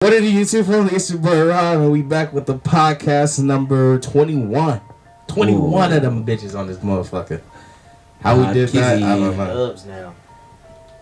What did you YouTube from? It's your boy Rob, and we back with the podcast number 21. 21 of them bitches on this motherfucker. How we did that, I don't know. Dubs now.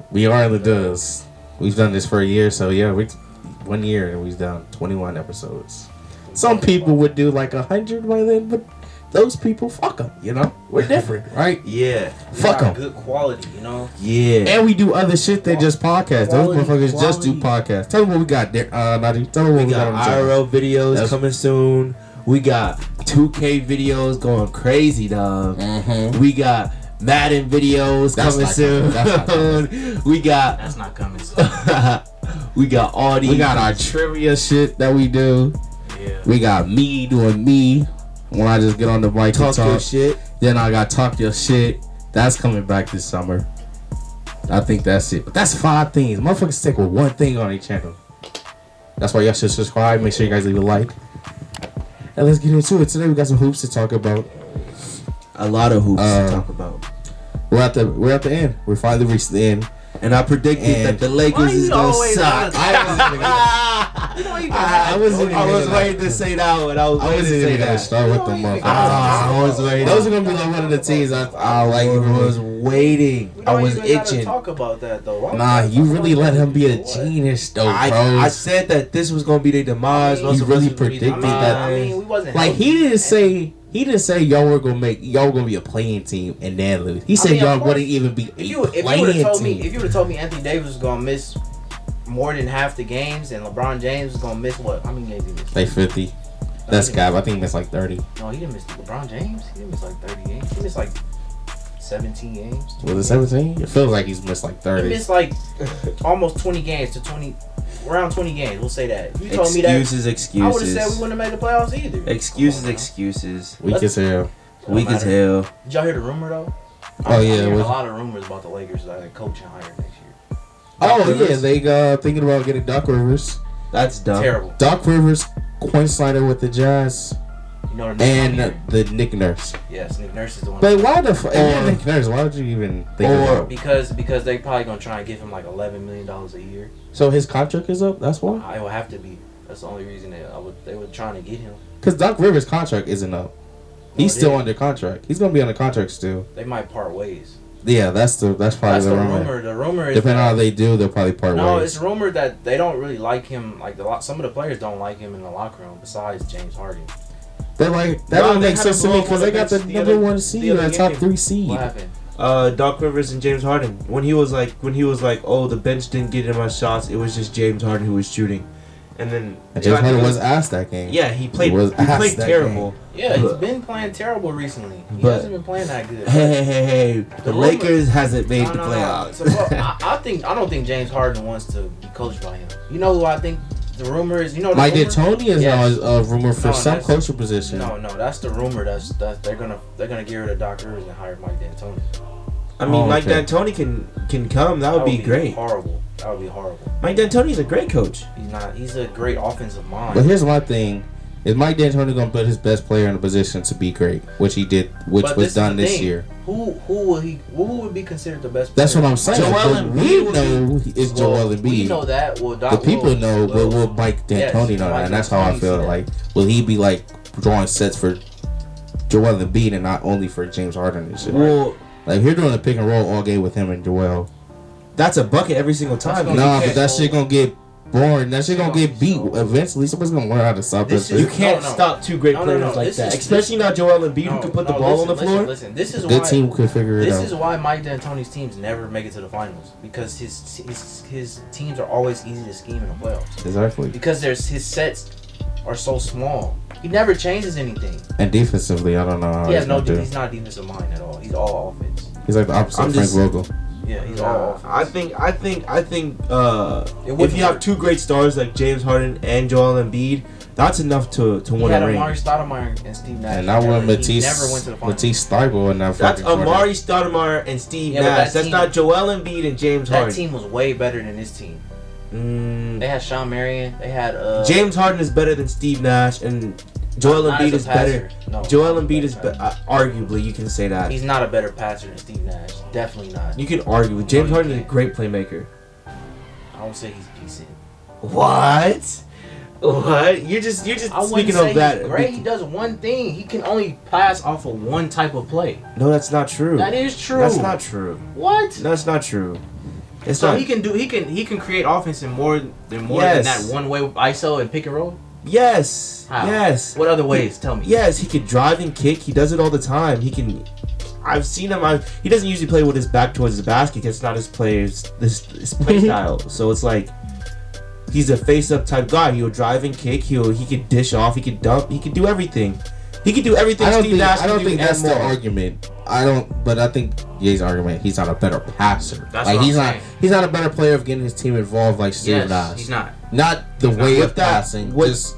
We are in the dubs. We've done this for a year, so yeah, 1 year and we've done 21 episodes. Some people would do like 100 by then, but those people, fuck them, you know? We're different, right? Yeah. Fuck them. Good quality, you know? Yeah. And we do other shit than just podcasts. Those motherfuckers just do podcasts. Tell them what we got there, Nnaji. Tell them what we got on the IRL videos coming soon. We got 2K videos going crazy, dog. Mm-hmm. We got Madden videos coming soon. That's not coming soon. We got all these. We got our trivia shit that we do. Yeah. We got me doing me. When I just get on the mic and talk your shit. Then I got talk your shit. That's coming back this summer. I think that's it. But that's 5 things. Motherfuckers stick with one thing on their channel. That's why y'all should subscribe. Make sure you guys leave a like. And let's get into it. Today we got some hoops to talk about. A lot of hoops to talk about. We're at the end. We finally reached the end. And I predicted that the Lakers is gonna suck. I was waiting to say that one. I was waiting to say that. Start with the motherfuckers. I was waiting. Those are gonna be like one of the teams I like. I was waiting. I was itching. Talk about that though. Nah, you really let him be a genius though, bro. I said that this was gonna be their demise. You really predicted that. We wasn't like he didn't say y'all were gonna be a playing team and then lose. He said y'all wouldn't even be a playing team. If you would have told me Anthony Davis was gonna miss more than half the games and LeBron James was gonna miss what? How many games he missed? Like 50. That's cap. I think he missed like 30. No, he didn't miss LeBron James. He didn't miss like 30 games. He missed like 17 games. Was it 17? It feels like he's missed like 30. He missed like almost 20 games to 20. Around 20 games, we'll say that. If you told me that, excuses. I would have said we wouldn't have made the playoffs either. Excuses. Weak as hell. Weak as hell. Did y'all hear the rumor though? Oh yeah, a lot of rumors about the Lakers coaching hire next year. Yeah, they thinking about getting Doc Rivers. That's dumb. Terrible. Doc Rivers, Quinn Snyder with the Jazz, You know the Nick Nurse. Yes, Nick Nurse is the one. But why the fuck? Nick Nurse? Why would you even think about? Because they probably gonna try and give him like $11 million a year. So his contract is up. That's why. It will have to be. That's the only reason they were trying to get him. Because Doc Rivers' contract isn't up. He's still under contract. He's gonna be under contract still. They might part ways. Yeah, that's probably the rumor. The rumor is depending on how they do, they'll probably part ways. No, it's rumored that they don't really like him. Like some of the players don't like him in the locker room. Besides James Harden. They're like that don't make sense to me because they got the number 1 seed, the top 3 seed. What happened? Doc Rivers and James Harden. When he was like, oh, the bench didn't get him my shots. It was just James Harden who was shooting, and then James Harden was asked that game. Yeah, he played terrible. Game. Yeah, he's been playing terrible recently. He hasn't been playing that good. Hey! The Lakers hasn't made the playoffs. No. So, I don't think James Harden wants to be coached by him. You know who I think? The rumor is, Mike D'Antoni is now a rumor for some coaching position. No, that's the rumor. That's they're gonna get rid of Doc Rivers and hire Mike D'Antoni. I mean, Mike D'Antoni can come. That would be great. Horrible. That would be horrible. Mike D'Antoni's a great coach. He's not. He's a great offensive mind. But here's my thing: is Mike D'Antoni gonna put his best player in a position to be great, which he did, was done this year? Who would be considered the best player? That's what I'm saying. Joel Embiid know is Joel Embiid. We know that. Well, the people know, but will Mike D'Antoni know that? And that's how I feel. Like, will he be like drawing sets for Joel Embiid and not only for James Harden and shit? Well, like you're doing a pick and roll all game with him and Joel. That's a bucket every single time. Nah, but that shit gonna get boring. That shit gonna get beat eventually. Somebody's gonna learn how to stop this. You can't stop 2 great players like that, especially not Joel Embiid who can put the ball on the floor. Listen, this is why team could figure it out. This is why Mike D'Antoni's teams never make it to the finals, because his teams are always easy to scheme in the playoffs. Exactly. Because his sets are so small. He never changes anything. And defensively, I don't know how he's not a defensive mind at all. He's all offense. He's like the opposite of Frank Vogel. Yeah, he's all offense. I think if you have 2 great stars like James Harden and Joel Embiid, that's enough to win a ring. He had Amari Stoudemire and Steve Nash. And that one Matisse Thybulle in that fucking That's Amari Stoudemire and Steve Nash. That's not Joel Embiid and James Harden. That team was way better than this team. They had Sean Marion. They had James Harden is better than Steve Nash, and Joel Embiid is better. No, Joel Embiid is arguably, you can say that. He's not a better passer than Steve Nash. Definitely not. You can argue with James Harden is a great playmaker. I don't say he's decent. What? What? You're just I wouldn't speaking say of that. he's great. He does one thing. He can only pass off of one type of play. No, that's not true. That is true. That's not true. What? That's not true. It's So not. he can create offense in more than Yes. that one way ISO and pick and roll. Yes. How? Yes. What other ways? Tell me. Yes, he can drive and kick. He does it all the time. He can. I've seen him. He doesn't usually play with his back towards his basket. That's not his play style. So it's like he's a face-up type guy. He'll drive and kick. He can dish off. He can dunk. He can do everything. He can do everything. I don't Steve think, Nash I don't can do think and that's the more. argument. But I think Ye's argument, he's not a better passer. That's like what he's I'm not saying. he's not a better player of getting his team involved like Steve Yes, Nash. he's not. Not the He's way not. of With that, passing, what- just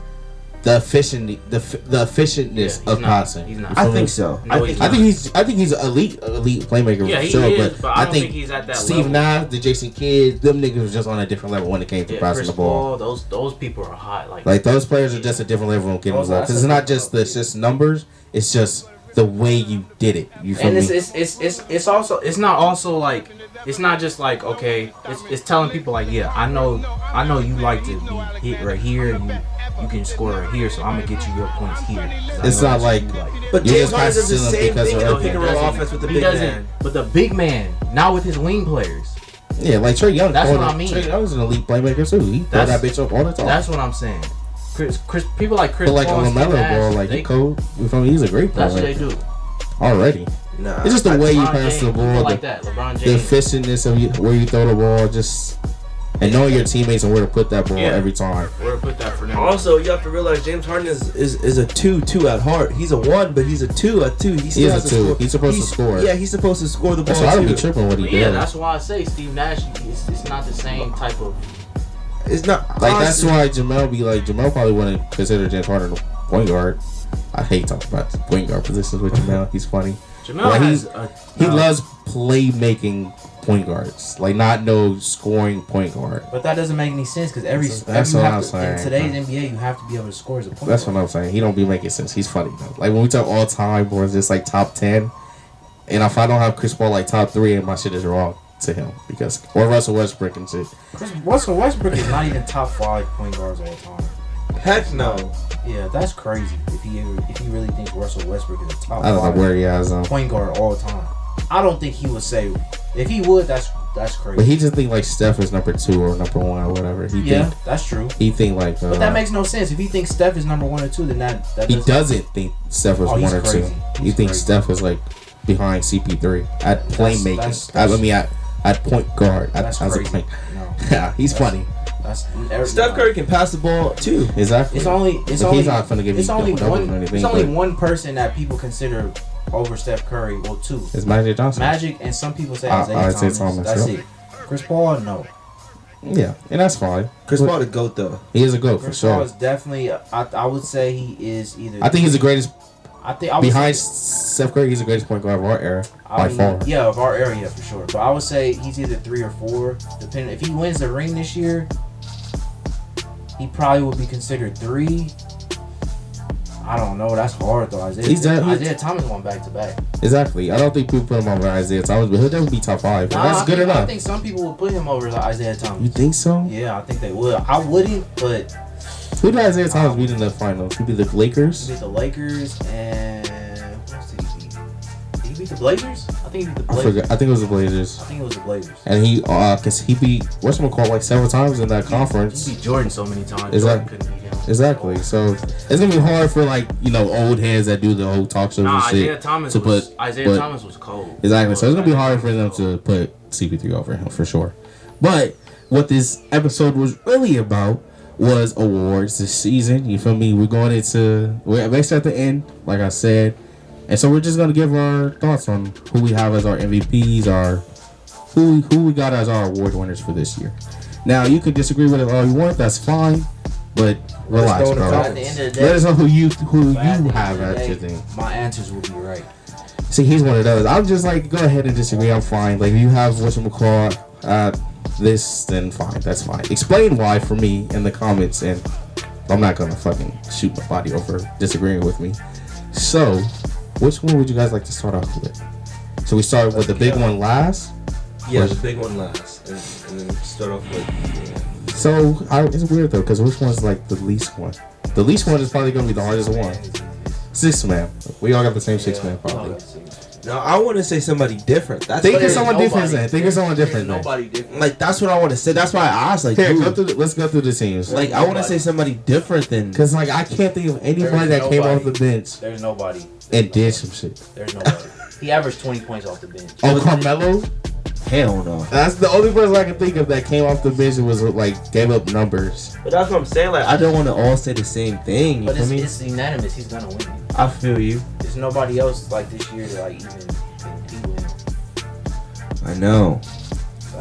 the efficientness Yeah, he's of not. passing. He's not. You I feel me? think so. No, he's I think he's an elite playmaker Yeah, for he sure. is, but but I don't think he's at that Steve level. Nash, the Jason Kidd, them niggas was just on a different level when it came to Yeah, passing Chris the ball. Paul, those people are hot. Like those players are just a different level of getting Those involved. are- Because it's not just it's just numbers. It's just the way you did it. You feel And me? it's also it's not also like it's not just like okay it's telling people like yeah I know you like to be hit right here and you can score right here so I'm gonna get you your points here. 'Cause I It's know not that's like- what you like. But You James just Harden pass does the it to them same because thing in they're the okay. pick and roll Doesn't- offense with the he big doesn't, man. but the big man not with his wing players. Yeah, like Trey Young. That's what I mean. Trey Young was an elite playmaker too. He throw that bitch up all the time. That's what I'm saying. Chris people like Chris But like Paul on and LaMelo Steve Nash, ball, like they- he cold. You feel me? He's a great that's what they player do. already. Nah. It's just the way you LeBron pass James, the people ball, like that. LeBron the James. efficientness of where you throw the ball, just and knowing your teammates and where to put that ball Yeah. every time. Where to put that for them? Also, you have to realize James Harden is a 2 at heart. He's a 1, but he's a 2 at 2. He He is a 2. score. He's supposed to score. Yeah, he's supposed to score the ball That's why I don't be too. tripping what he But yeah, does. that's why I say Steve Nash. It's not the same type of. It's not Like honestly, that's why Jameal probably wouldn't consider James Harden a point guard. I hate talking about point guard positions with Jameal. He's funny. Jameal Well, has He loves playmaking point guards, like not no scoring point guard. but that doesn't make any sense because That's you what have I'm to, saying. in today's NBA you have to be able to score as a point That's guard. what I'm saying. He don't be making sense. He's funny though. Like when we talk all time or just like top 10, and if I don't have Chris Paul like top 3, and my shit is wrong to him because or Russell Westbrook and shit. Russell Westbrook is not even top 5 point guards all time. heck no. Yeah, that's crazy. If he really thinks Russell Westbrook is a top I don't know 5 where he has him, point guard all time, I don't think he would say. If he would, that's crazy. but he just think like Steph is number 2 or number 1 or whatever. Yeah, that's true. He think like. But that makes no sense. If he thinks Steph is number 1 or 2, then that He doesn't. doesn't think Steph was Oh, he's 1 or 2. crazy. He He's thinks crazy. Steph is like behind CP3 at playmaking. that's- At point guard. That's as a crazy. point. No, Yeah, he's funny. that's Steph Curry can pass the ball too. Exactly. It's only But he's not finna give you it's only double-doubles one or anything, it's only but- one person that people consider over Steph Curry. Well, 2. It's Magic Johnson. Magic, and some people say Isaiah Isaiah Thomas, That's yep. it. Chris Paul, no. Yeah, and that's fine. Chris Paul the GOAT though. He is a GOAT for Chris Paul sure. is definitely. I would say he is either. I think he's the greatest. I think I would Behind say, Steph Curry, he's the greatest point guard of our era by far. Yeah, of our area for sure. But I would say he's either 3 or 4, depending. If he wins the ring this year, he probably would be considered 3. I don't know. That's hard though. Isaiah Thomas won back to back. Exactly. I don't think people put him over Isaiah Thomas, but he'll definitely be top 5. Nah, That's good I enough. think some people would put him over Isaiah Thomas. You think so? Yeah, I think they would. I wouldn't, but Who did Isaiah Thomas beat in the finals? He beat the he Lakers. beat the Lakers and who else did he beat? Did he beat the Blazers? I think he beat the I Blazers. forgot. I think it was the Blazers. I think it was the Blazers. And he, cause he beat what's it called like several times in that conference. He beat Jordan so many times. Is Jordan that- couldn't beat him. Exactly. So it's gonna be hard for like old heads that do the whole talk shows Nah, and shit. Isaiah Thomas to was but- Thomas was cold. Exactly. So it's gonna be hard Isaiah for them Thomas was to put CP3 over him for sure. But what this episode was really about was awards this season. You feel me? We're basically at the end, like I said, and so we're just gonna give our thoughts on who we have as our MVPs, who we got as our award winners for this year. Now you could disagree with it all you want. That's fine, but relax, know in the bro. But at the end of the day, Let us know who you but at the end have of the as your day, thing. my answers will be right. See, he's one of those. I'm just like, go ahead and disagree. I'm fine. Like, if you have whatchamacallit, this, then fine. That's fine. Explain why for me in the comments, and I'm not gonna fucking shoot my body over disagreeing with me. So, which one would you guys like to start off with? So we start with the big one last. Yeah, the big one last, and then start off with So it's weird though, because which one's like the least one? The least one is probably gonna be the hardest one. 6 man. We all got the same 6 man probably. No, I want to say somebody different. Think of someone different then. Think of someone different then. Nobody different. Like that's what I want to say. That's why I asked. Like, Here, dude, let's go through the teams. like I want to say somebody different than. Cause like I can't think of anybody There's that came off the nobody. bench There's nobody. and did some shit. There's nobody. He averaged 20 points off the bench. Oh, Carmelo? Hell no. That's the only person I can think of that came off the bench and was like gave up numbers. But that's what I'm saying. Like I don't want to all say the same thing. You But feel me? it's unanimous. He's gonna win. I feel you. There's nobody else like this year to like even compete with him. I know.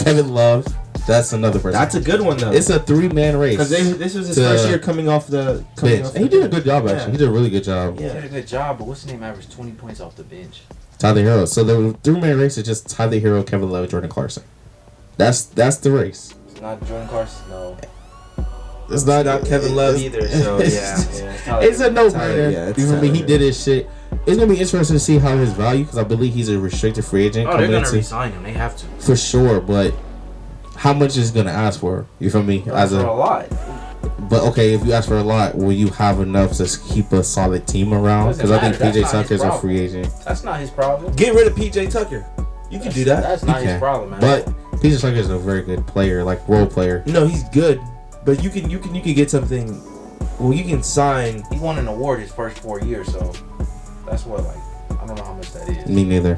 Kevin Love, that's another person. That's a good one though. It's a 3-man race. Because this was his to first year coming off the bench. And he did a good job actually. Yeah. He did a really good job. He did a good job, but what's his name averaged 20 points off the bench? Tyler Hero. So the 3-man race is just Tyler Hero, Kevin Love, Jordan Clarkson. That's the race. It's not Jordan Carson, no. It's not Kevin Love either. So yeah. It's a no-brainer. Yeah, it's You feel me? He Tyler. did his shit. It's gonna be interesting to see how his value, because I believe he's a restricted free agent. Oh, they're coming gonna into resign him. They have to. for sure. But how much is he gonna ask for? You feel me? For a lot. But okay, if you ask for a lot, will you have enough to keep a solid team around? Because I think Doesn't PJ matter. That's not his Tucker's a problem. free agent. That's not his problem. Get rid of PJ Tucker. You can do that. That's not You his can. problem, man. But PJ Tucker is a very good player, like role player. No, he's good, but you can get something. Well, you can sign. he won an award his first 4 years, so that's what, like, I don't know how much that is. Me neither.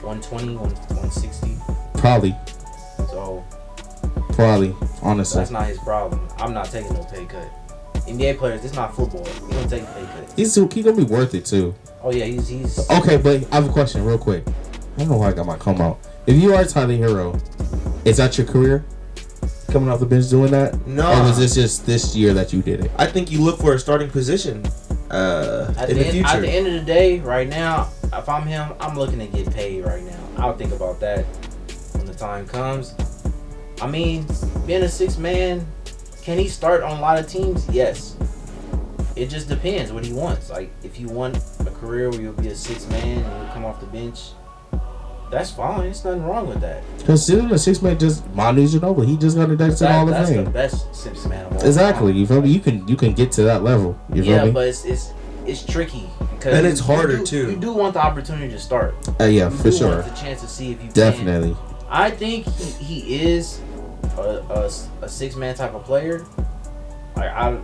120, 160. Probably, So honestly. that's not his problem. I'm not taking no pay cut. NBA players, it's not football. You don't take a pay cut. He gonna be worth it too. Oh yeah, he's Okay, but I have a question real quick. I don't know why I got my comb out. If you are Tyler Hero, is that your career? Coming off the bench doing that? No. Or was this just this year that you did it? I think you look for a starting position in the future. At the end of the day, right now, if I'm him, I'm looking to get paid right now. I'll think about that when the time comes. I mean, being a 6-man, can he start on a lot of teams? Yes. It just depends what he wants. Like, if you want a career where you'll be a 6-man and you'll come off the bench, that's fine. There's nothing wrong with that. Because still the 6-man just Manu Ginobili. He just got inducted to the Hall of That's the Fame. best 6-man of all Exactly. time. You feel me? You can get to that level. You feel Yeah, me? but it's tricky because And it's harder, too. You do want the opportunity to start. Yeah, You for do sure. want the chance to see if you can. Definitely. I think he is a 6-man type of player. Like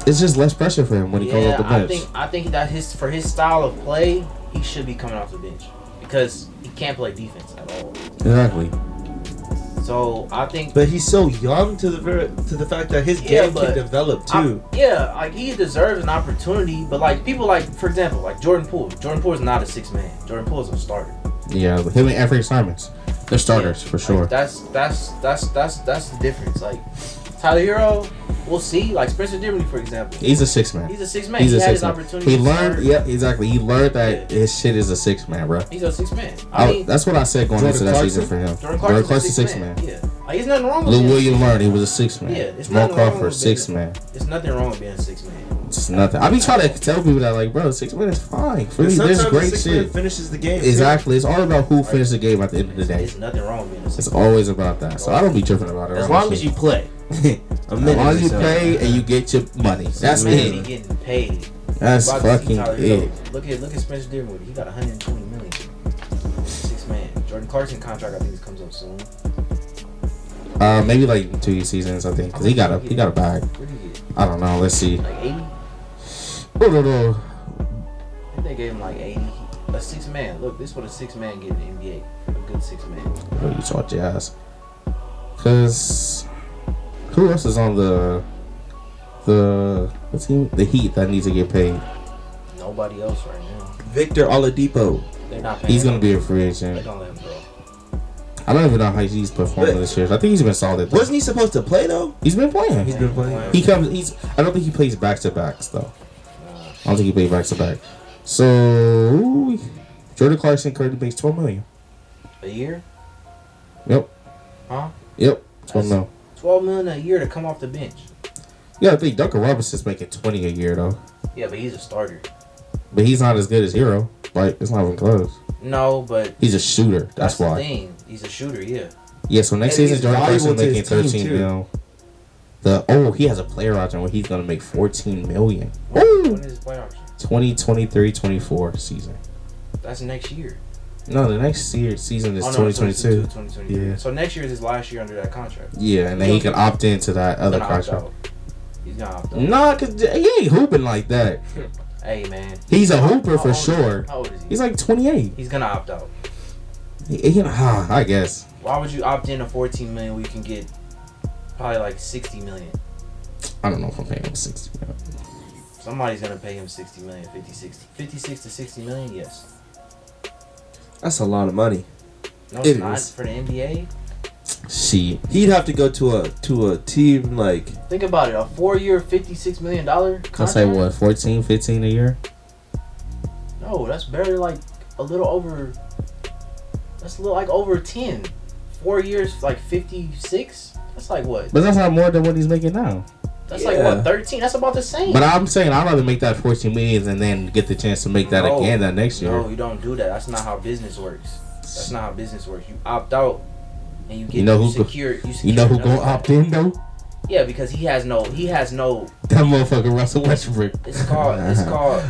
It's just less pressure for him when he comes off the bench. I think that for his style of play, he should be coming off the bench because he can't play defense at all. Exactly. So I think. But he's so young to the fact that his game can develop too. Like he deserves an opportunity, but like people like, for example, like Jordan Poole. Jordan Poole is not a 6-man. Jordan Poole is a starter. Yeah, but him and Anthony Simons, they're starters for sure. Like, that's the difference. Like Tyler Hero, we'll see. Like Spencer Dinwiddie, for example. He's a 6-man. He's a 6-man. He's He a had his 6-man. opportunity. He to learned. start. Yeah, exactly. He learned that his shit is a 6-man, bro. He's a 6-man. I mean, That's what I said going Jordan into that Clarkson? season for him. Jordan Jordan Clarkson's Clarkson's a 6-man. 6-man. Yeah. Like, there's nothing wrong with Lou being a William 6-man. learned he was a 6-man. Yeah, it's Jamal nothing wrong Crawford, with being- 6-man. There's nothing wrong with being a 6-man. It's nothing. I be trying to tell people that, like, bro, 6-man is fine. For me, there's great shit. Finishes the game. Exactly. It's all about who finishes the game at the end of the day. There's nothing wrong with being a 6-man. It's always about that. So I don't be tripping about it. As long as you play. As long as you play and you get your money. That's Man, he it. getting paid. That's About to see fucking Tyler Hero. it. Look at Spencer Dinwiddie. He got 120 million. 6-man. Jordan Clarkson contract, I think, comes up soon. Maybe like 2 seasons, I think, because he got a bag. What did he get? I don't know. Let's see. Like 80? Oh, I think they gave him like 80. A 6-man. Look, this is what a 6-man get in the NBA. A good 6-man. you taught your ass. Cause who else is on the team? The Heat that needs to get paid. Nobody else right now. Victor Oladipo. They're not paying He's him. gonna be a free They're agent. gonna let him go. I don't even know how he's performing this year. I think he's been solid. Though. Wasn't he supposed to play though? He's been playing. He's been playing. He comes. I don't think he plays back to backs though. I don't think he plays back to back. So Jordan Clarkson currently makes $12 million. A year? Yep. Huh? Yep. 12 million. $12 million a year to come off the bench. Yeah, I think Duncan Robinson's making 20 a year though. Yeah, but he's a starter. But he's not as good as Hero. Like it's not even close. No, but He's a shooter. That's the why. thing. He's a shooter, yeah. Yeah. So next And season he's Jordan valuable Clarkson to making his team, 13 too. million. He has a player option where he's gonna make $14 million. When Woo! is his play option? 2023-24 season. That's next year. No, the next season is 2022. 2022. Yeah. So next year is his last year under that contract. Yeah, and then he can opt into that He's other gonna opt contract. out. He's gonna opt out. Nah, cause he ain't hooping like that. Hey man, He's a hooper How for old is he? sure. How old is he? He's like 28. He's gonna opt out. I guess. Why would you opt in to 14 million when you can get probably like 60 million? I don't know if I'm paying him 60 million. Somebody's gonna pay him 60 million, 56 to 60 million. Yes. That's a lot of money. No, it's It not is. for the NBA. Shit. He'd have to go to a team like. Think about it. A 4-year, $56 million contract. I'll say what, 14, 15 a year? No, that's barely like a little over. That's a little like over 10. 4 years, like 56. That's like what? But that's not more than what he's making now. That's like what, 13? That's about the same. But I'm saying I'd rather make that 14 million and then get the chance to make that again that next year. No, you don't do that. That's not how business works. That's not how business works. You opt out and you get You know who's secure. You know who another gonna opt in though? Yeah, because he has no. That motherfucker Russell Westbrook. It's called.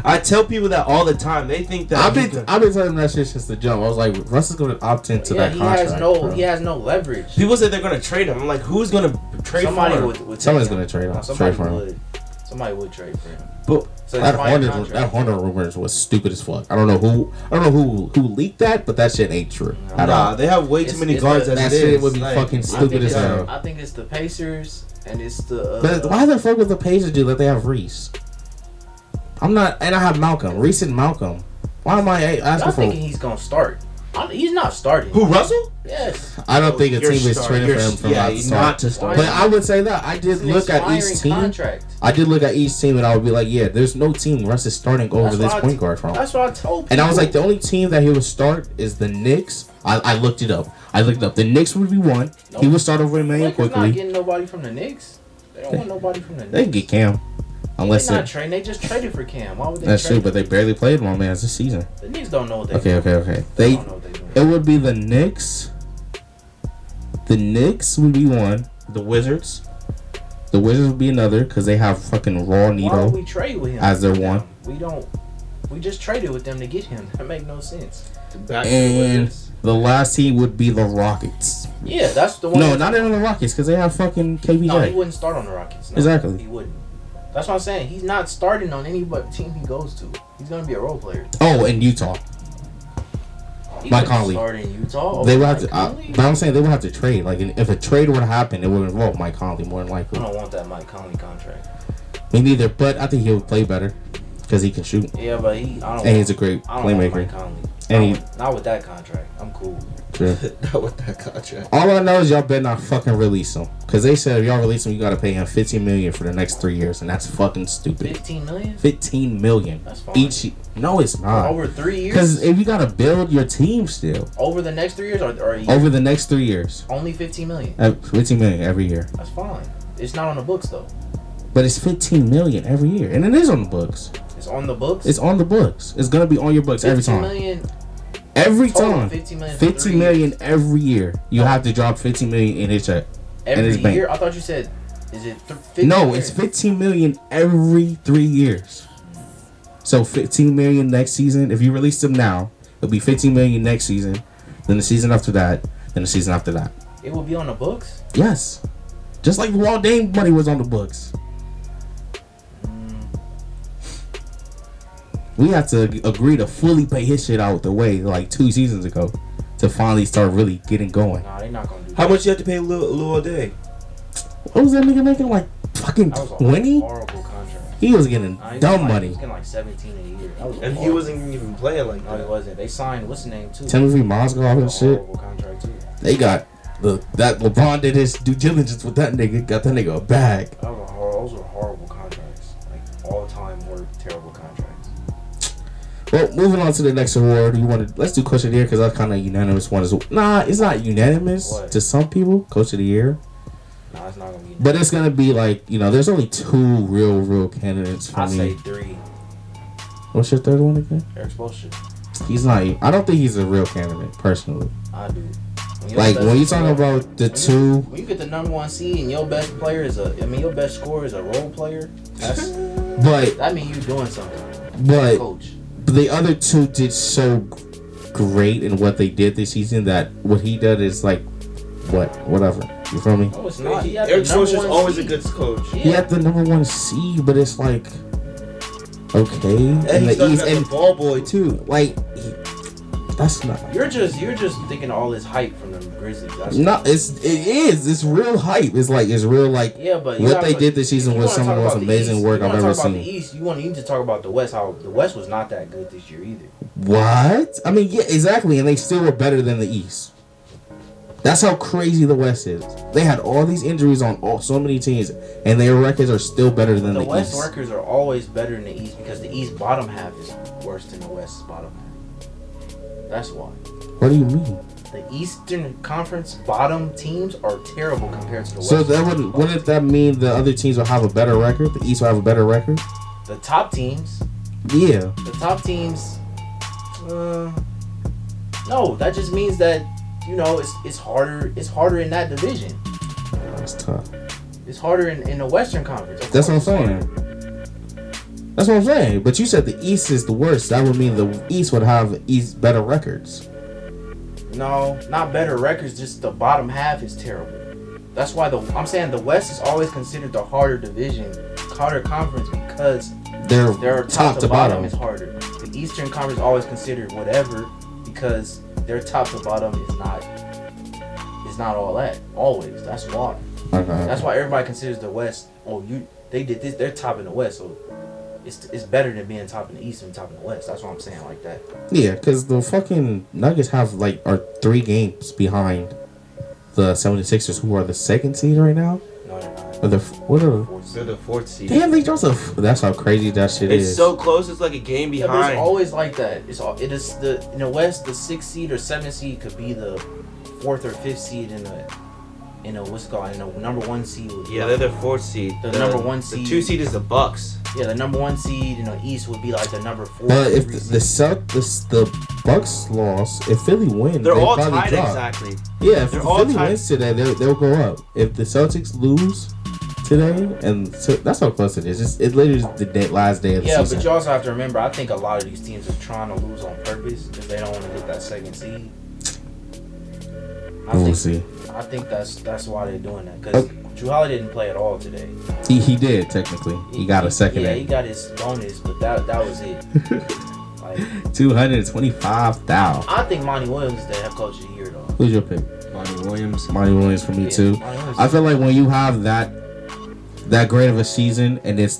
I tell people that all the time. They think that I've been telling them that shit since the jump. I was like, Russell's gonna opt into that contract. He has no leverage. People say they're gonna trade him. I'm like, who's gonna trade Somebody for him? would Somebody's take him. gonna trade him. No, Trade for him. Somebody would trade for him. But So That his final contract- Horner rumors was stupid as fuck. I don't know who leaked that, but that shit ain't true. No. At all. nah, they have way too many it's guards the- as That it shit is. would be Like, fucking I stupid think as it's- hell. I think it's the Pacers and it's the. But why the fuck would the Pacers do that? They have Reese. I'm not, and I have Malcolm. Reese and Malcolm. Why am I Y'all asking for? thinking he's gonna start? He's not starting. Who, Russell? Yes. I don't think a You're team is starting. trading for You're- him from yeah, not to he's start. not to start. But I would say that I did It's an look at each expiring team. contract. I did look at each team, and I would be like, yeah, there's no team Russ is starting over That's this what I point t- guard from. That's what I told people. And I was like, the only team that he would start is the Knicks. I looked it up. The Knicks would be one. He Nope. would start over Emmanuel Lakers not quickly. getting nobody from the Knicks. They don't want nobody from the They can Knicks. get Cam. Unless They're not it, trading. They just traded for Cam. Why would they that's trade? true, but they barely played one man this season. The Knicks don't know what they Okay. They They don't know what they doing. it would be the Knicks. The Knicks would be one. The Wizards. The Wizards would be another because they have fucking Raw Why would Nito. we trade with him? as their with them? one. We don't. We just traded with them to get him. That make no sense. And the last team would be the Rockets. Yeah, that's the one. No, not even the Rockets because they have fucking KBJ. No, he wouldn't start on the Rockets. No, Exactly. He wouldn't. That's what I'm saying. He's not starting on any but team he goes to. He's gonna be a role player. Oh, and Utah. He Mike wouldn't Conley. start in Utah. They over would have Mike to, Conley? but I'm saying they would have to trade. Like, if a trade were to happen, it would involve Mike Conley more than I likely. don't want that Mike Conley contract. Me neither, but I think he would play better because he can shoot Yeah, but I don't. and he's a great I don't want playmaker. Mike Conley. And Not with that contract. I'm cool. True. Not with that contract. All I know is y'all better not fucking release him because they said if y'all release him, you gotta pay him $15 million for the next 3 years, and that's fucking stupid. 15 million? $15 million That's fine. each. No, it's not. Over 3 years? Because if you gotta build your team still Over the next 3 years or a year? over the next 3 years, Only 15 million. 15 million every year. That's fine. It's not on the books though. But it's 15 million every year, and it is on the books. It's on the books. It's on the books. It's gonna be on your books every 15 time. million. Every Total, time. 15 million. for 15 3 million years. every year. You have to drop 15 million in his check. Every his bank. year. I thought you said. Is it 15 No, years? it's 15 million every 3 years. So 15 million next season. If you release them now, it'll be 15 million next season. Then the season after that. Then the season after that. It will be on the books. Yes. Just like Walt Dame money was on the books. We have to agree to fully pay his shit out the way like 2 seasons ago to finally start really getting going. Nah, they're not gonna do that. How much you have to pay Lil a day? What was that nigga making? Like fucking That was a 20? horrible contract. He was getting Nah, he was dumb getting money. He was getting like 17 a year. That was And he horrible. wasn't even playing like No, he that. wasn't. They signed what's the name too. Timothy Mozgov That and was a shit. horrible contract too. They got that LeBron did his due diligence with that nigga. Got that nigga a bag. Those were horrible contracts. Like all time were terrible contracts. Well, moving on to the next award. Let's do Coach of the Year because that's kind of unanimous one. Nah, it's not unanimous What? to some people. Coach of the Year. Nah, it's not gonna be. But it's gonna be like, there's only 2 real candidates for I say me. 3. What's your third one again? Eric Spoelstra. He's not. I don't think he's a real candidate personally. I do. Like when you talk about the two, when you get the number 1 seed and your best player is your best scorer is a role player. That means you're doing something. But Coach. the other two did so great in what they did this season that what he did is like whatever. You feel me? No, it's not. Eric Spoelstra's always a good coach. Yeah. He had the number 1 seed, but it's like okay. And he's the ball boy too. Like that's not. You're just thinking all this hype from the Grizzlies. That's No, it's real hype. It's real like yeah, but what they did this season was some of the most amazing work I've ever seen. The East, you need to talk about the West. How the West was not that good this year either. What? I mean, yeah, exactly, and they still were better than the East. That's how crazy the West is. They had all these injuries on so many teams, and their records are still better than the West East. records are always better than the East because the East bottom half is worse than the West's bottom half. That's why. What do you mean? The Eastern Conference bottom teams are terrible compared to the West. So that wouldn't that mean the other teams will have a better record? The East will have a better record? The top teams. Yeah. The top teams. No, that just means that it's harder. It's harder in that division. That's tough. It's harder in the Western Conference. That's what I'm saying. That's what I'm saying. But you said the East is the worst. That would mean the East would have better records. No, not better records. Just the bottom half is terrible. That's why I'm saying the West is always considered the harder division, harder conference because their top to bottom is harder. The Eastern Conference is always considered whatever because their top to bottom is not all that. Always. That's why. Okay. That's why everybody considers the West. They did this. They're top in the West, so it's better than being top in the East and top in the West. That's what I'm saying like that. Yeah, because the fucking Nuggets are 3 games behind the 76ers, who are the 2nd seed right now. No, they're not. They're the 4th seed. Damn, they just that's how crazy that shit is. It's so close. It's like a game behind. Yeah, but it's always like that. It is in the West, the 6th seed or 7th seed could be the 4th or 5th seed in a what's it called? In a number 1 seed. They're the 4th seed. The number 1 seed. The 2 seed is the Bucks. Yeah, the number 1 seed in the East would be like the number 4. But if the Bucks lost, if Philly wins, they're all probably tied drop. Exactly. Yeah, if they're all Philly tied. wins today, they'll go up. If the Celtics lose today, and so that's how close it is. It literally is the last day of the season. Yeah, but you also have to remember, I think a lot of these teams are trying to lose on purpose because they don't want to get that 2nd seed. We'll see. I think that's why they're doing that because Drew Holiday didn't play at all today. He did technically. He got a second. Yeah, he got his bonus, but that was it. Like 225,000. I think Monty Williams is the head coach of the year though. Who's your pick? Monty Williams. Monty Williams for me too. I feel like when you have that great of a season and it's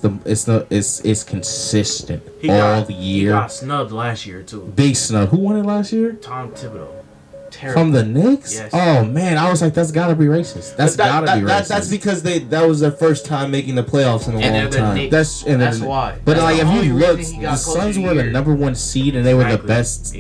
consistent all the year. He got snubbed last year too. Big snub. Who won it last year? Tom Thibodeau. Terrible. From the Knicks? Yes. Oh man, I was like, that's gotta be racist. That's gotta be racist. That's because that was their first time making the playoffs in a long time. That's why. But that's like, if you look, the Suns were the number 1 seed, and they were the best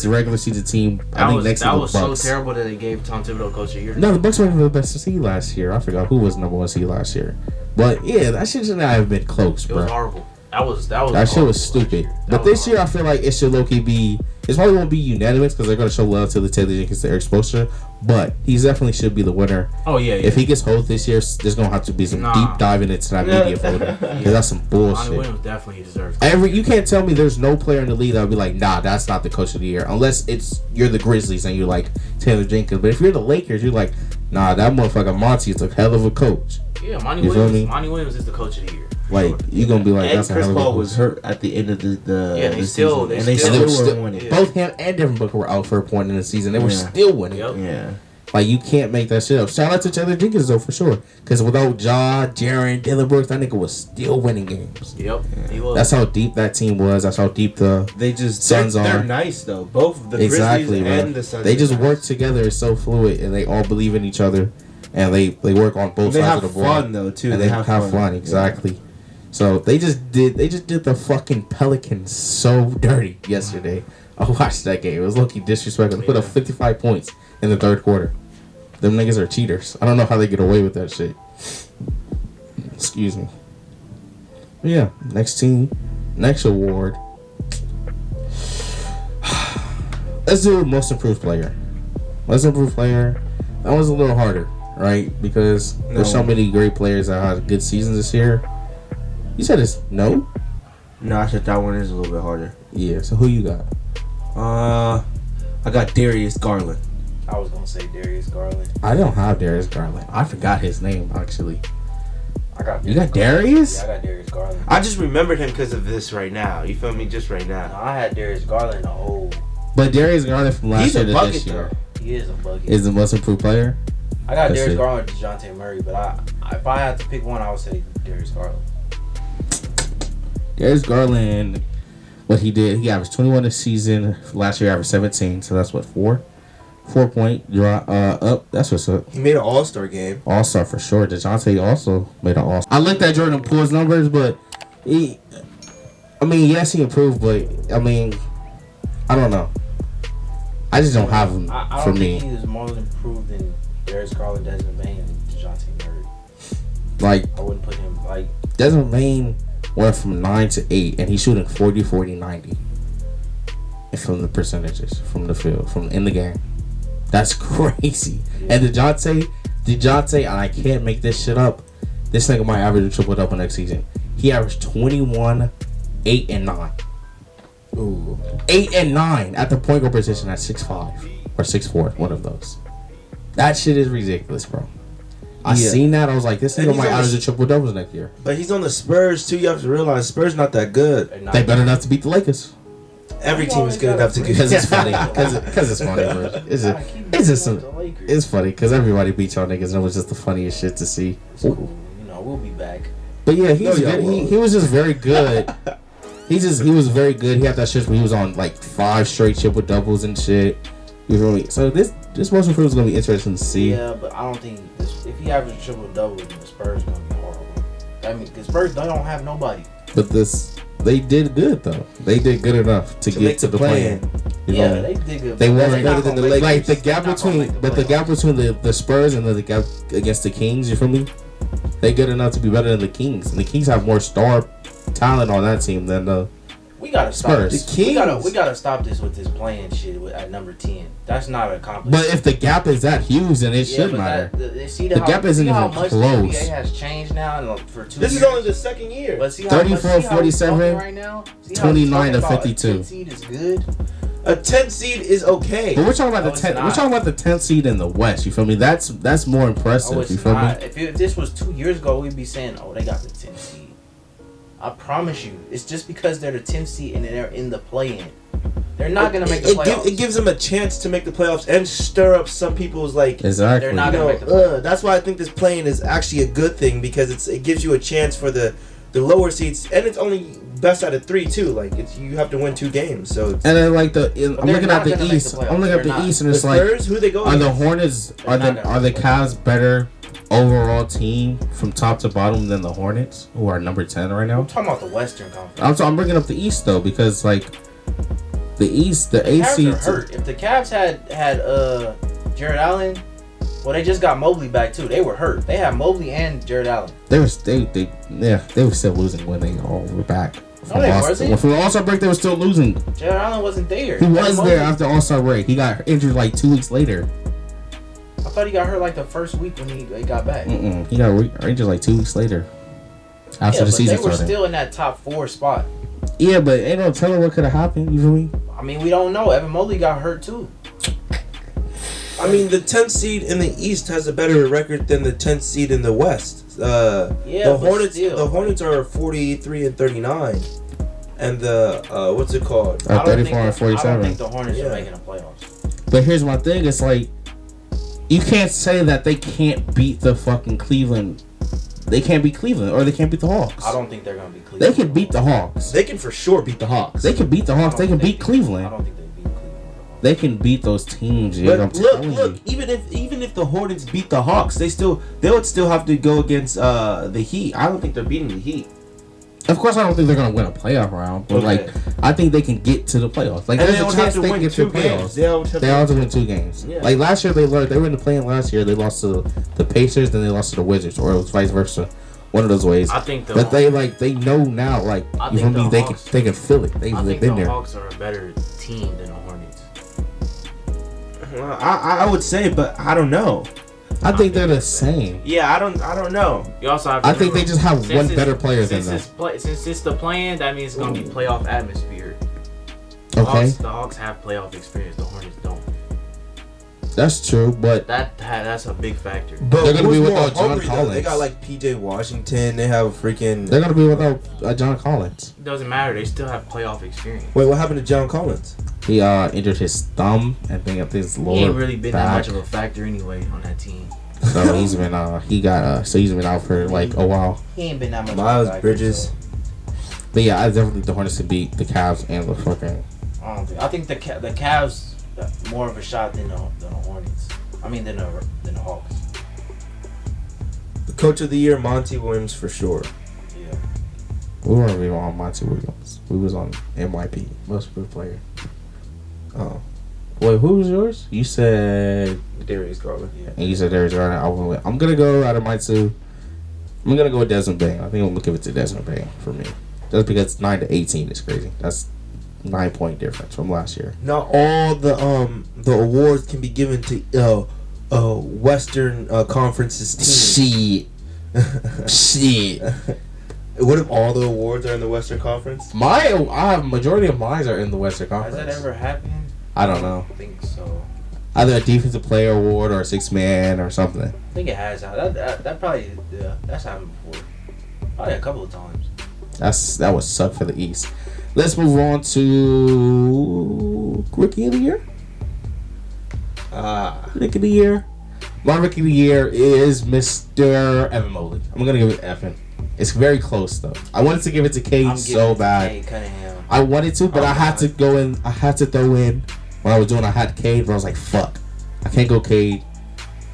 regular season team. I think next to the Bucks. That was so terrible that they gave Tom Thibodeau coach of the year. No, the Bucks were the best seed last year. I forgot who was number 1 seed last year. But yeah, that shit should not have been close, bro. It was horrible. That shit was stupid. But this year, I feel like it should low-key be. It probably won't be unanimous because they're gonna show love to the Taylor Jenkins to Eric Spoelstra. But he definitely should be the winner. Oh yeah. If he gets hold this year, there's gonna have to be some deep diving into that media voting. Because that's some bullshit. Monty Williams definitely deserves it. You can't tell me there's no player in the league that would be like, nah, that's not the coach of the year, unless you're the Grizzlies and you're like Taylor Jenkins. But if you're the Lakers, you're like, nah, that motherfucker Monty is a hell of a coach. Yeah, Monty Williams is the coach of the year. Like you gonna be like, and that's Chris a hell of a Paul coach. was hurt at the end of the still season, and they still were winning. Yeah. Both him and Devin Booker were out for a point in the season. They were still winning. Yep. Yeah. Like you can't make that shit up. Shout out to Taylor Jenkins though for sure, because without Ja, Jaren, Dylan Brooks, that nigga was still winning games. Yep, he was. That's how deep that team was. That's how deep the Suns are. They're nice though. Both the exactly, Grizzlies and the Suns. They just work together. It's so fluid, and they all believe in each other, and they work on both sides of the ball. They have fun though too. And they have fun exactly. Yeah. So they just did the fucking Pelicans so dirty yesterday. I watched that game. It was low-key disrespectful. They put up 55 points in the 3rd quarter. Them niggas are cheaters. I don't know how they get away with that shit. Excuse me. But yeah, next award. Let's do most improved player. Most improved player. That was a little harder, right? Because there's so many great players that had good seasons this year. You said it's no? No, I said that one is a little bit harder. Yeah. So who you got? I got Darius Garland. I was gonna say Darius Garland. I don't have Darius Garland. I forgot his name actually. I got. You got Darius? Yeah, I got Darius Garland. I just remembered him because of this right now. You feel me? Just right No, now. I had Darius Garland the whole. But Darius Garland from last He's year a to bucket this year though. He is a bucket. is the most improved player. I got That's Darius it. Garland and DeJounte Murray, but if I had to pick one, I would say Darius Garland. Darius Garland, what he did, he averaged 21 this season. Last year, he averaged 17. So that's what 4-point drop up. That's what's up. He made an All-Star game. All-star for sure. DeJounte also made an all-star. I looked at Jordan Poole's numbers, but yes, he improved, but I don't know. I just don't have him I for don't me. think he was more improved than Darius Garland, Desmond Bain, and DeJounte Murray. Like, I wouldn't put him like. Desmond Bain went from 9 to 8, and he's shooting 40, 40, 90. And from the percentages, from the field, from in the game. That's crazy. Yeah. And DeJounte, and I can't make this shit up. This nigga might average a triple double next season. He averaged 21, 8, and 9. Ooh. 8 and 9 at the point guard position at 6'5" or 6'4", one of those. That shit is ridiculous, bro. I seen that. I was like, this And nigga he's might on average the- a triple doubles next year. But he's on the Spurs too. You have to realize Spurs not that good. They better not to beat the Lakers. Every team is good enough to Because get. it's funny. Because it's funny, bro. It's just some. It's funny because everybody beats y'all niggas, and it was just the funniest shit to see. It's cool. We'll be back. But yeah, he was No, y'all good. won't. He was just very good. He was very good. He had that shit where he was on like 5 straight triple doubles and shit. You feel me? So this motion for him is gonna be interesting to see. Yeah, but I don't think if he averages a triple double, then the Spurs gonna be horrible. I mean, the Spurs they don't have nobody. But they did good though. They did good enough to get make to the the play-in. You Yeah, know? they did good. They but weren't they're better not than the gonna Lakers. Like the they're gap not gonna between, make the but the playoffs. gap between the Spurs and the gap against the Kings. You feel me? They good enough to be better than the Kings, and the Kings have more star talent on that team than the. We gotta stop Spurs. this. The Kings. We gotta stop this with this playing shit at number 10. That's not accomplished. But if the gap is that huge, then it should matter. The gap isn't how even much close. The NBA has changed now for 2 This years. is only the second year. But see how 34, much, see how he's 47, talking right now? See how 29 he's to talking about 52. a 10 seed is good. A 10 seed is okay. But we're talking about No, the it's 10. not. We're talking about the 10th seed in the West. You feel me? That's more impressive. Oh, you it's feel not. me? If this was 2 years ago, we'd be saying, "Oh, they got the 10th seed." I promise you, it's just because they're the 10th seed and they're in the play-in. They're not gonna make the playoffs. It gives them a chance to make the playoffs and stir up some people's like. Exactly. They're not You gonna know, make the playoffs. that's why I think this playing is actually a good thing because it gives you a chance for the lower seeds and it's only best out of 3 too. Like you have to win 2 games. So it's, And then like I'm they're looking not at the gonna make East. the playoffs. I'm looking at They're the not. East, and the it's like, Spurs, who they go are the against? Hornets They're not gonna are the make the Cavs better overall team from top to bottom than the Hornets, who are number 10 right I'm now? talking about the Western Conference. I'm bringing up the East though because like the East, the The Cavs AC. are hurt. If the Cavs had Jared Allen, well, they just got Mobley back too. They were hurt. They had Mobley and Jared Allen. They were still losing when they all were back. No, they wasn't. From the All-Star break, they were still losing. Jared Allen wasn't there. He was Mobley- there after All-Star break. He got injured like 2 weeks later. I thought he got hurt like the first week when he got back. He got injured like 2 weeks later. After the But season they were started. still in that top 4 spot. Yeah, but ain't no telling what could have happened. You feel me? I mean, we don't know. Evan Mobley got hurt too. I mean, the 10th seed in the East has a better record than the 10th seed in the West. The but Hornets. still. The Hornets are 43 and 39, and the what's it called? I don't 34 think and I 47. don't think the Hornets Yeah. are making the playoffs. But here's my thing. It's like, you can't say that they can't beat the fucking Cleveland. They can't beat Cleveland or they can't beat the Hawks. I don't think they're gonna be They Cleveland. can beat the Hawks. They can for sure beat the Hawks. They can beat the I Hawks. don't They can think beat I Cleveland. don't think they beat Cleveland. Or the They can beat those teams. Yeah, I'm But look, telling look. you. Even if the Hornets beat the Hawks, they would still have to go against the Heat. I don't think they're beating the Heat. Of course, I don't think they're gonna win a playoff round, but Okay. like, I think they can get to the playoffs. Like, And there's they a would have chance to they can win get to 2 the games. playoffs. They all have They all have to win 2 games. Yeah. Like last year, they were in the play-in last year. They lost to the Pacers, then they lost to the Wizards, or it was vice versa. One of those ways. I think But they know now. Like, I you think feel me? the They Hawks- can feel it. They've I think been the there. Hawks are a better team than the Hornets. I would say, but I don't know. I think they're the same. Yeah, I don't know. You also have to I think they just have one it's- better player than since them. Since it's the plan, that means it's gonna be playoff atmosphere. Okay, The Hawks have playoff experience. The Hornets don't. that's true, but That's a big factor. But They're gonna who's be more without John hungry, though? Collins. They got like PJ Washington. They have freaking. they're gonna be without John Collins. It doesn't matter. They still have playoff experience. Wait, what happened to John Collins? He injured his thumb and thing up his lower He ain't really been that back. much of a factor anyway on that team. So he's been he's been out for like a while. He ain't been that much. Miles of a factor, Bridges. so But yeah, I definitely think the Hornets could beat the Cavs and the fucking. I think the Cavs more of a shot than the Hornets. I mean than the Hawks. The coach of the year, Monty Williams for sure. Yeah. We weren't even on Monty Williams. We was on MYP, most improved player. Oh, Wait, who was yours? You said, Darius Garland. and you said Darius Garland. I'm gonna go out of my two. I'm gonna go with Desmond Bain. I think I'm gonna give it to Desmond Bain for me. Just because 9-18 is crazy. That's 9-point difference from last year. Not all the awards can be given to Western Conference's team. Shit. What if all the awards are in the Western Conference? Majority of mine are in the Western Has Conference. that ever happened? I don't know. I think so. Either a defensive player award or a 6-man or something. I think it has. That probably that's happened before. Probably a couple of times. That would suck for the East. Let's move on to Rookie of the Year. Rookie of the Year. My Rookie of the Year is Mr. Evan Mobley. I'm gonna give it Evan. It's very close though. I wanted to give it to Cade I'm so giving it to bad. Cade Cunningham. I wanted to, but Oh, I had to go in. I had to throw in when I was doing. I had Cade, but I was like, "Fuck, I can't go Cade."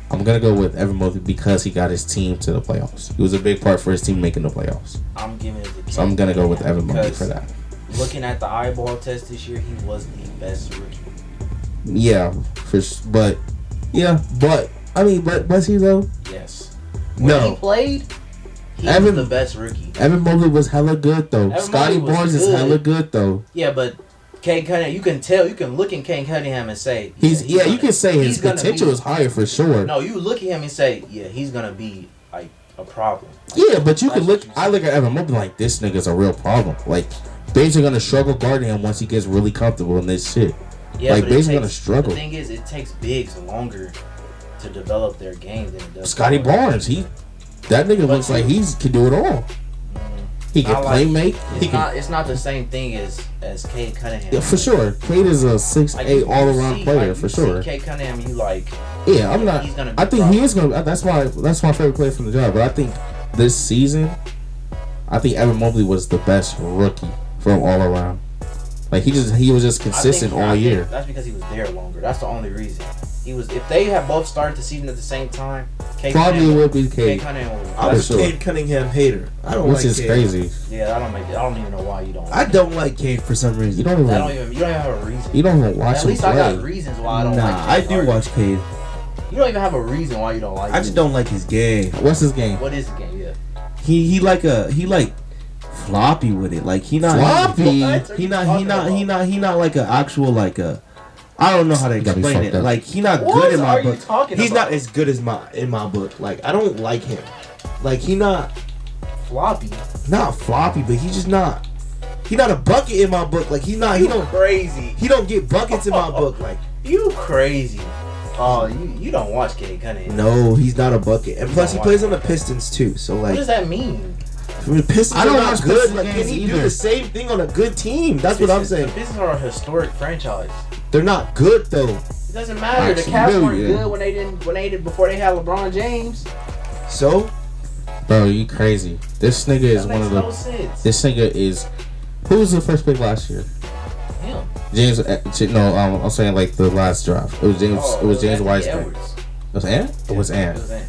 I'm gonna go with Evan Mobley because he got his team to the playoffs. He was a big part for his team making the playoffs. I'm giving it to Cade So I'm gonna go with Evan Cunningham Mobley for that. Looking at the eyeball test this year, he was the best rookie. Yeah, but I mean, but was he though? Yes. No. When he played, he Evan- was the best rookie. Evan Mobley was hella good though. Evan Scotty Mobley was Barnes is good. hella good though. Yeah, but Cade Cunningham, you can tell, you can look at Cade Cunningham and say You can say his he's gonna potential be- is higher for sure. No, you look at him and say, yeah, he's gonna be like a problem. Yeah, but you can That's look. what you I look at Evan Mobley like this nigga's a real problem. Like, Bates are gonna struggle guarding him once he gets really comfortable in this shit. Yeah, Like, but it Bates is takes- gonna struggle. The thing is, it takes bigs longer to develop their game than it does. Scotty guards. Barnes, that nigga looks like he can do it all. He can Not play like- make. He It's not the same thing as Cade Cunningham. yeah, for sure. Cade is a 6'8" Like, you all around see- player like, for you sure. See Cade Cunningham, you like. Yeah, I'm not. He's gonna be I a think he problem. is gonna. That's my favorite player from the job. But I think this season, I think Evan Mobley was the best rookie from all around. Like he was just consistent all year. That's because he was there longer. That's the only reason. He was. If they had both started the season at the same time, Cade Probably Cunningham would be Cade Cade, Cunningham would. I'm a sure. Cade Cunningham hater. I don't which like is Cade. crazy. Yeah, I don't even know why you don't. I don't like Cade for some reason. You don't You even. don't even have a reason. You don't even watch At him least I got play. reasons why I don't Nah, like. I James do Harden. watch Cade. You don't even have a reason why you don't like. I just him. don't like his game. What's his game? What is the game? Yeah. He like floppy with it. Like he not Floppy? He not like a actual like a. I don't know how to gotta be explain fucked it. up. Like he not What good in are my you book. talking He's about? not as good as in my book. Like I don't like him. Like he not Floppy. floppy, but he's just not. He not a bucket in my book. Like he don't Crazy. get buckets in my book. Like You crazy. Oh, you don't watch Cade Cunningham. no, he's not a bucket. And plus he don't plays watch on the Pistons too. So What like does that mean? the Pistons I don't are not watch good. Pistons Like can games he do either. the same thing on a good team? That's what I'm saying. The Pistons are a historic franchise. They're not good though. It doesn't matter. The Actually, Cavs really, weren't yeah. good when they did before they had LeBron James. So Bro, you crazy. This nigga is That one makes of the. no sense. This nigga is. Who was the first pick last year? Him. James. No, I'm saying like the last draft. It was James. Oh, it was James Anthony Wiseman. Edwards. It was Ant. It was It Ant. was Ant.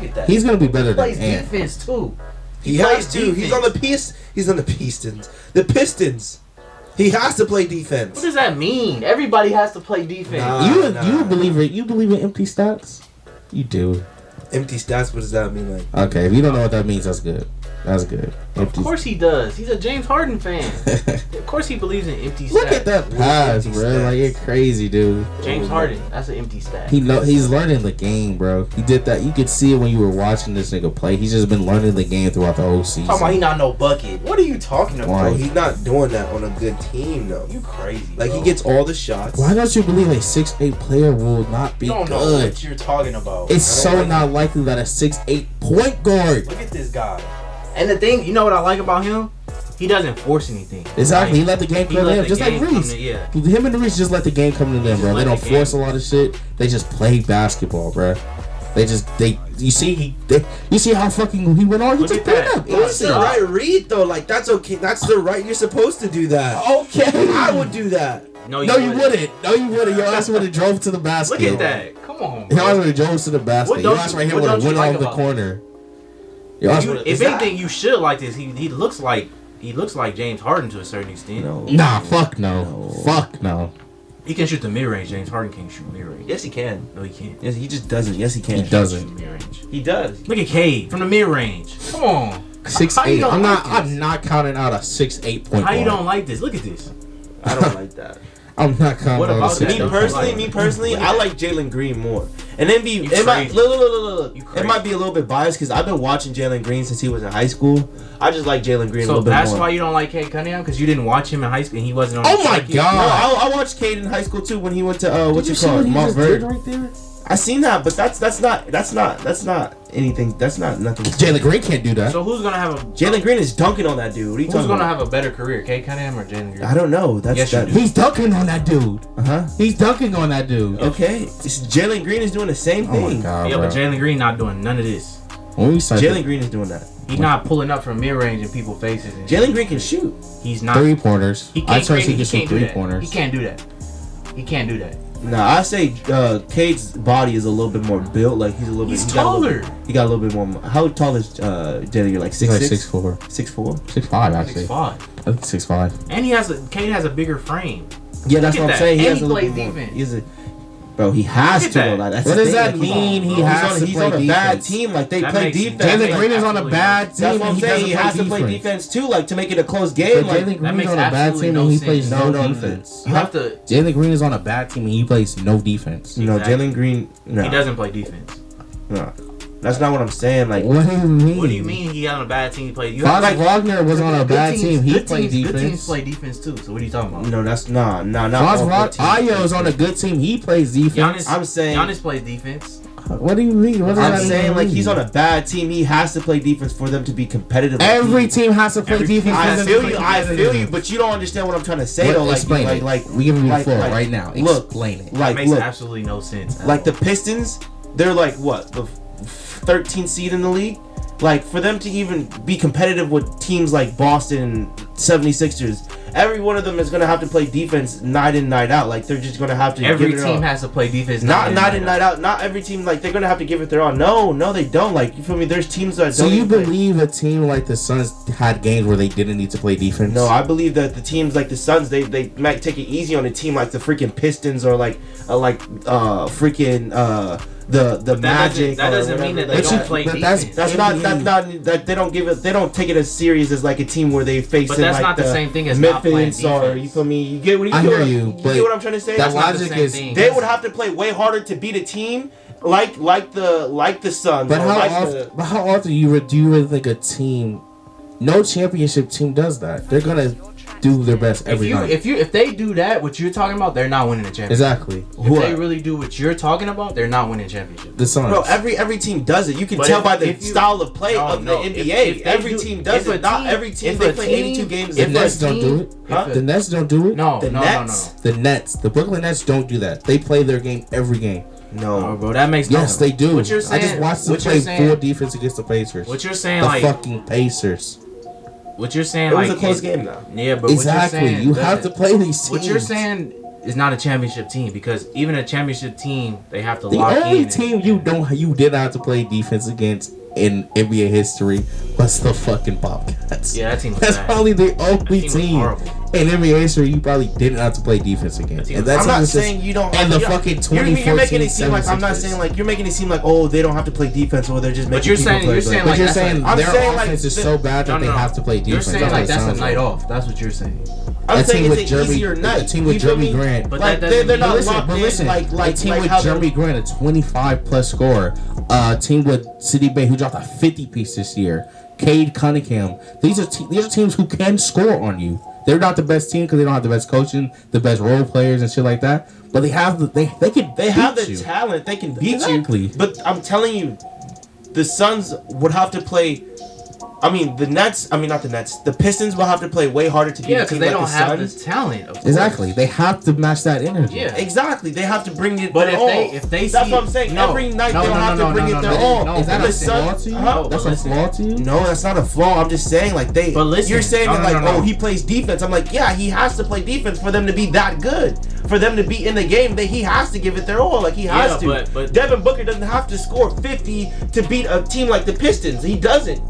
Look at that. He's gonna be better He than plays Ant. defense too. he plays has to. He's on defense. the He's on the Pistons. The Pistons. He has to play What defense. does that mean? Everybody has to play defense. Nah. You believe it? You believe in empty stats? You do. Empty stats. What does that mean? Like Okay, if you don't know what that means, that's good. That's good. Of course he does. He's a James Harden fan. Of course he believes in empty stats. Look at that pass, empty bro. stats. Like, you're crazy, dude. James Harden. That's an empty stat. He's learning the game, bro. He did that. You could see it when you were watching this nigga play. He's just been learning the game throughout the whole season. Talking about he not no bucket. What are you talking about? Why? Bro, he's not doing that on a good team though. You crazy. Like bro. he gets all the shots. Why don't you believe a 6'8" player will not be You don't know good? what you're talking about. It's so not likely that a 6'8" point guard. Look at this guy. And the thing, you know what I like about him? He doesn't force anything. Exactly, he Like, let the game he come let to him, the just like game come Reese. to- yeah. Him and Reese just let the game come to them, bro. let They don't the force a game. lot of shit. They just play basketball, bro. You see how fucking he went on. He Look just at played that. up. It's Easy. the right read though. Like that's okay. That's the right. You're supposed to do that. Okay, I would do that. No, No, you wouldn't. No, you wouldn't. Your ass would have drove to the basket. Look at that. Come on, Your ass bro. would have drove to the basket. What Your don't ass you- right here what would have don't you went like on the about corner. Your ass would've- If anything, you should like this. He looks like James Harden to a certain extent. No. Nah, fuck no. No. Fuck no. He can shoot the mid range. James Harden can't shoot mid range. Yes, he can. No, he can't. Yes, he just doesn't. Yes, he can. He doesn't. Mid range. He does. Look at Cade from the mid range. Come on. How you 6'8". don't I'm like not. this? I'm not counting out a 6'8" point How you guard. don't like this? Look at this. I don't like that. I'm not counting What out about a 6'8". that? Me personally, I like Jalen Green more. And then You it might crazy. look. You It crazy. might be a little bit biased because I've been watching Jalen Green since he was in high school. I just like Jalen Green a So little bit that's more. why you don't like Cade Cunningham, because you didn't watch him in high school and he wasn't on. Oh the my circuit? God. No, I watched Cade in high school too when he went to what you call it, Mont Verde. right there? I seen that, but that's not anything. That's not nothing. Jalen Green can't do that. So who's gonna have a Jalen Green is dunking on that dude. What are you Who's talking gonna about? have a better career, Cade Cunningham or Jalen Green? I don't know. That's Yes, you that. do. He's dunking on that dude. Uh-huh. He's dunking on that dude. Okay. Jalen Green is doing the same Oh my thing. god, Yeah, bro. but Jalen Green not doing none of this. When we start Jalen Green is doing that. He's not pulling up from mid range in people's faces. And Jalen Green can shoot. He's not. 3-pointers, He I can't. trust he He can shoot can't do that. 3-pointers. He can't do that. He can't do that. Nah, I say Cade's body is a little bit more built. Like he's a little He's bit. He got a little taller. bit- He got a little bit more. How tall is Jalen? You're like He's like 6'6"? 6'4", 6'4"? 6'5", actually. 6'5". I think 6'5". And Cade has a bigger frame. Yeah, that's Look what at I'm saying. that. He And has a he little plays bit more. defense. He's a, bro, he has Look to. at Though. that. Like, that's What the does thing, that like, mean? He he's has on, to he's play on a bad defense. team. Like they That play makes sense. defense. Jalen makes Green is on a absolutely bad no team. That's what I'm and saying. He doesn't has to play defense. defense too, like to make it a close But game. Like, Jalen Green makes is on a bad absolutely team no and he sense. plays no No, defense. You have to. Jalen Green is on a bad team and he plays no defense. no, Exactly. Jalen Green. No, He doesn't play defense. no, that's not what I'm saying. Like, What do you mean? What do you mean he on a bad team? He played. You Franz have, Wagner was on a good bad teams- team. He good played teams- Good teams defense. play defense too. So what are you talking about? no, that's not Franz all good Wagner. teams. Ayo is on a good team. He plays defense. Giannis, I'm saying- Giannis plays defense. What do you mean? What does I'm that saying even like mean? he's on a bad team. He has to play defense for them to be competitive. Every team has to play Every defense. team for I them feel to you. play I defense. feel you, but you don't understand what I'm trying to say though. What? Like, Explain like, it. like, we giving you the like- floor like- right now. look, Explain it. like, Makes look, absolutely no sense. like the Pistons, they're like what the 13th seed in the league. Like for them to even be competitive with teams like Boston and 76ers, every one of them is gonna have to play defense night in night out. Like they're just gonna have to. Every give it team all. has to play defense. Not night in night out. Not every team. Like they're gonna have to give it their all. No, they don't. Like you feel me? There's teams that So don't. you even play. believe a team like the Suns had games where they didn't need to play defense? No, I believe that the teams like the Suns, they might take it easy on a team like the freaking Pistons or the Magic. That or doesn't mean whatever that they they don't got. play but defense. That's not that they don't give it. They don't take it as serious as like a team where they face. But in, that's like not the same thing as not playing Memphis or defense. you feel me? You get what I you hear get you, what, but get what I'm trying to say? that That's not the logic same is- thing. They would have to play way harder to beat a team like the Suns. But or how like often? But how often do you really think a team? No championship team does that. They're gonna do their best every night. If they do that, what you're talking about, they're not winning a championship. Exactly. If they really do what you're talking about, they're not winning a championship. The Suns. Bro, every team does it. You can But tell if- by the if you- style of play of the No, NBA. if they Every do- team does if a it. Not team- every team. if They a play team- 82 games. the if Nets a don't team- do it. Huh? The Nets don't do it. No, The no, Nets? The Nets, the Brooklyn Nets don't do that. They play their game every game. no, No. bro, that makes no Yes, they do. What you're I just saying- watched them what you're play saying- full defense against the Pacers. What you're saying, The like, fucking Pacers. what you're saying, It was like, a close game though. Yeah, but Exactly. What you're saying You have to doesn't- play these teams. What you're saying is not a championship team because even a championship team, they have to The lock only in. team you did not have to play defense against in NBA history was the fucking Bobcats. Yeah, that team was That's bad. probably the That only team was team horrible. in NBA history you probably didn't have to play defense again. And that's I'm not saying you don't. And the you don't- fucking 2014 You're making it seem like I'm not 76ers. saying like you're making it seem like they don't have to play defense or they're just making. you're people saying- play. you're saying But like you're that's saying I'm their saying, like, offense is the- so bad that they have to play You're defense. saying That's like what it that's a sounds night like. off. That's what you're saying. I'm A saying team it's with an Jeremy, easier night. a team with You feel Jeremy me? Grant. But Like that they're doesn't not But locked listen, in. Like a team like with how Jeremy Grant, a 25 plus scorer. A team with City Bay who dropped a 50 piece this year. Cade Cunningham. These are teams who can score on you. They're not the best team because they don't have the best coaching, the best role players and shit like that. But they have they can They have beat the you. talent. They can beat Exactly. you. But I'm telling you, the Suns would have to play. I mean, the Nets. I mean, not the Nets. The Pistons will have to play way harder to beat Yeah, a because team they like don't the have Suns. the talent. Of course. Exactly. They have to match that energy. Yeah. Exactly. They have to bring it. But their if all. they That's see, what I'm saying. no, Every night no, they'll no, have no, to bring no, it no, their no, all. no, Is that The a flaw Suns- to you? Huh? That's a flaw to you? No, that's not a flaw. I'm just saying, like But listen, you're saying no, that no, like, no, no. oh, he plays defense. I'm like, yeah, he has to play defense for them to be that good. For them to be in the game, he has to give it their all. Like he has to. but Devin Booker doesn't have to score 50 to beat a team like the Pistons. He doesn't.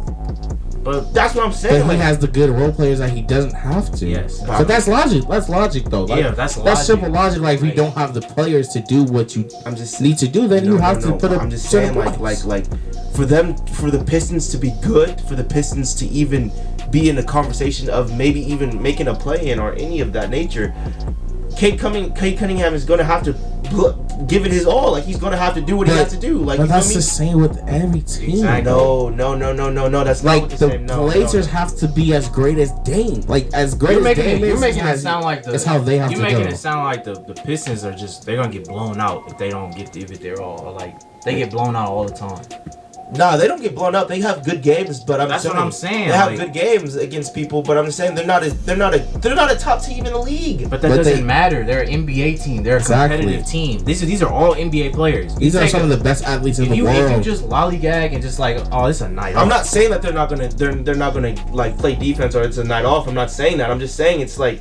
but That's what I'm saying. But he like, has the good role players that he doesn't have to. Yes. But that's logic. That's logic though. Like, Yeah, that's That's logic. simple logic. Like if you Like- don't have the players to do what you I'm just need to do, then you have to put up. I'm just certain saying, like for the Pistons to be good, for the Pistons to even be in the conversation of maybe even making a play in or any of that nature, Cade Cunningham is going to have to give it his all. Like he's going to have to do what he has to do. Like But you that's feel the me? same with every team. Exactly. No. That's not Like what the the same. No, Blazers no. have to be as great as Dame. Like as great you're as making Dame it, is. you're making it as- sound like That's how they have you're to making go. it sound like the Pistons are just they're gonna get blown out if they don't give it their all. Or like they get blown out all the time. Nah, they don't get blown up. They have good games, but That's what I'm saying, They have like- good games against people, but I'm just saying they're not a top team in the league. But that But doesn't they- matter. They're an NBA team. They're a Exactly. competitive team. These are all NBA players. These are some of the best athletes in if the you world. just lollygag and just like, oh, it's a night off. I'm not saying that they're not gonna like play defense or it's a night off. I'm not saying that. I'm just saying it's like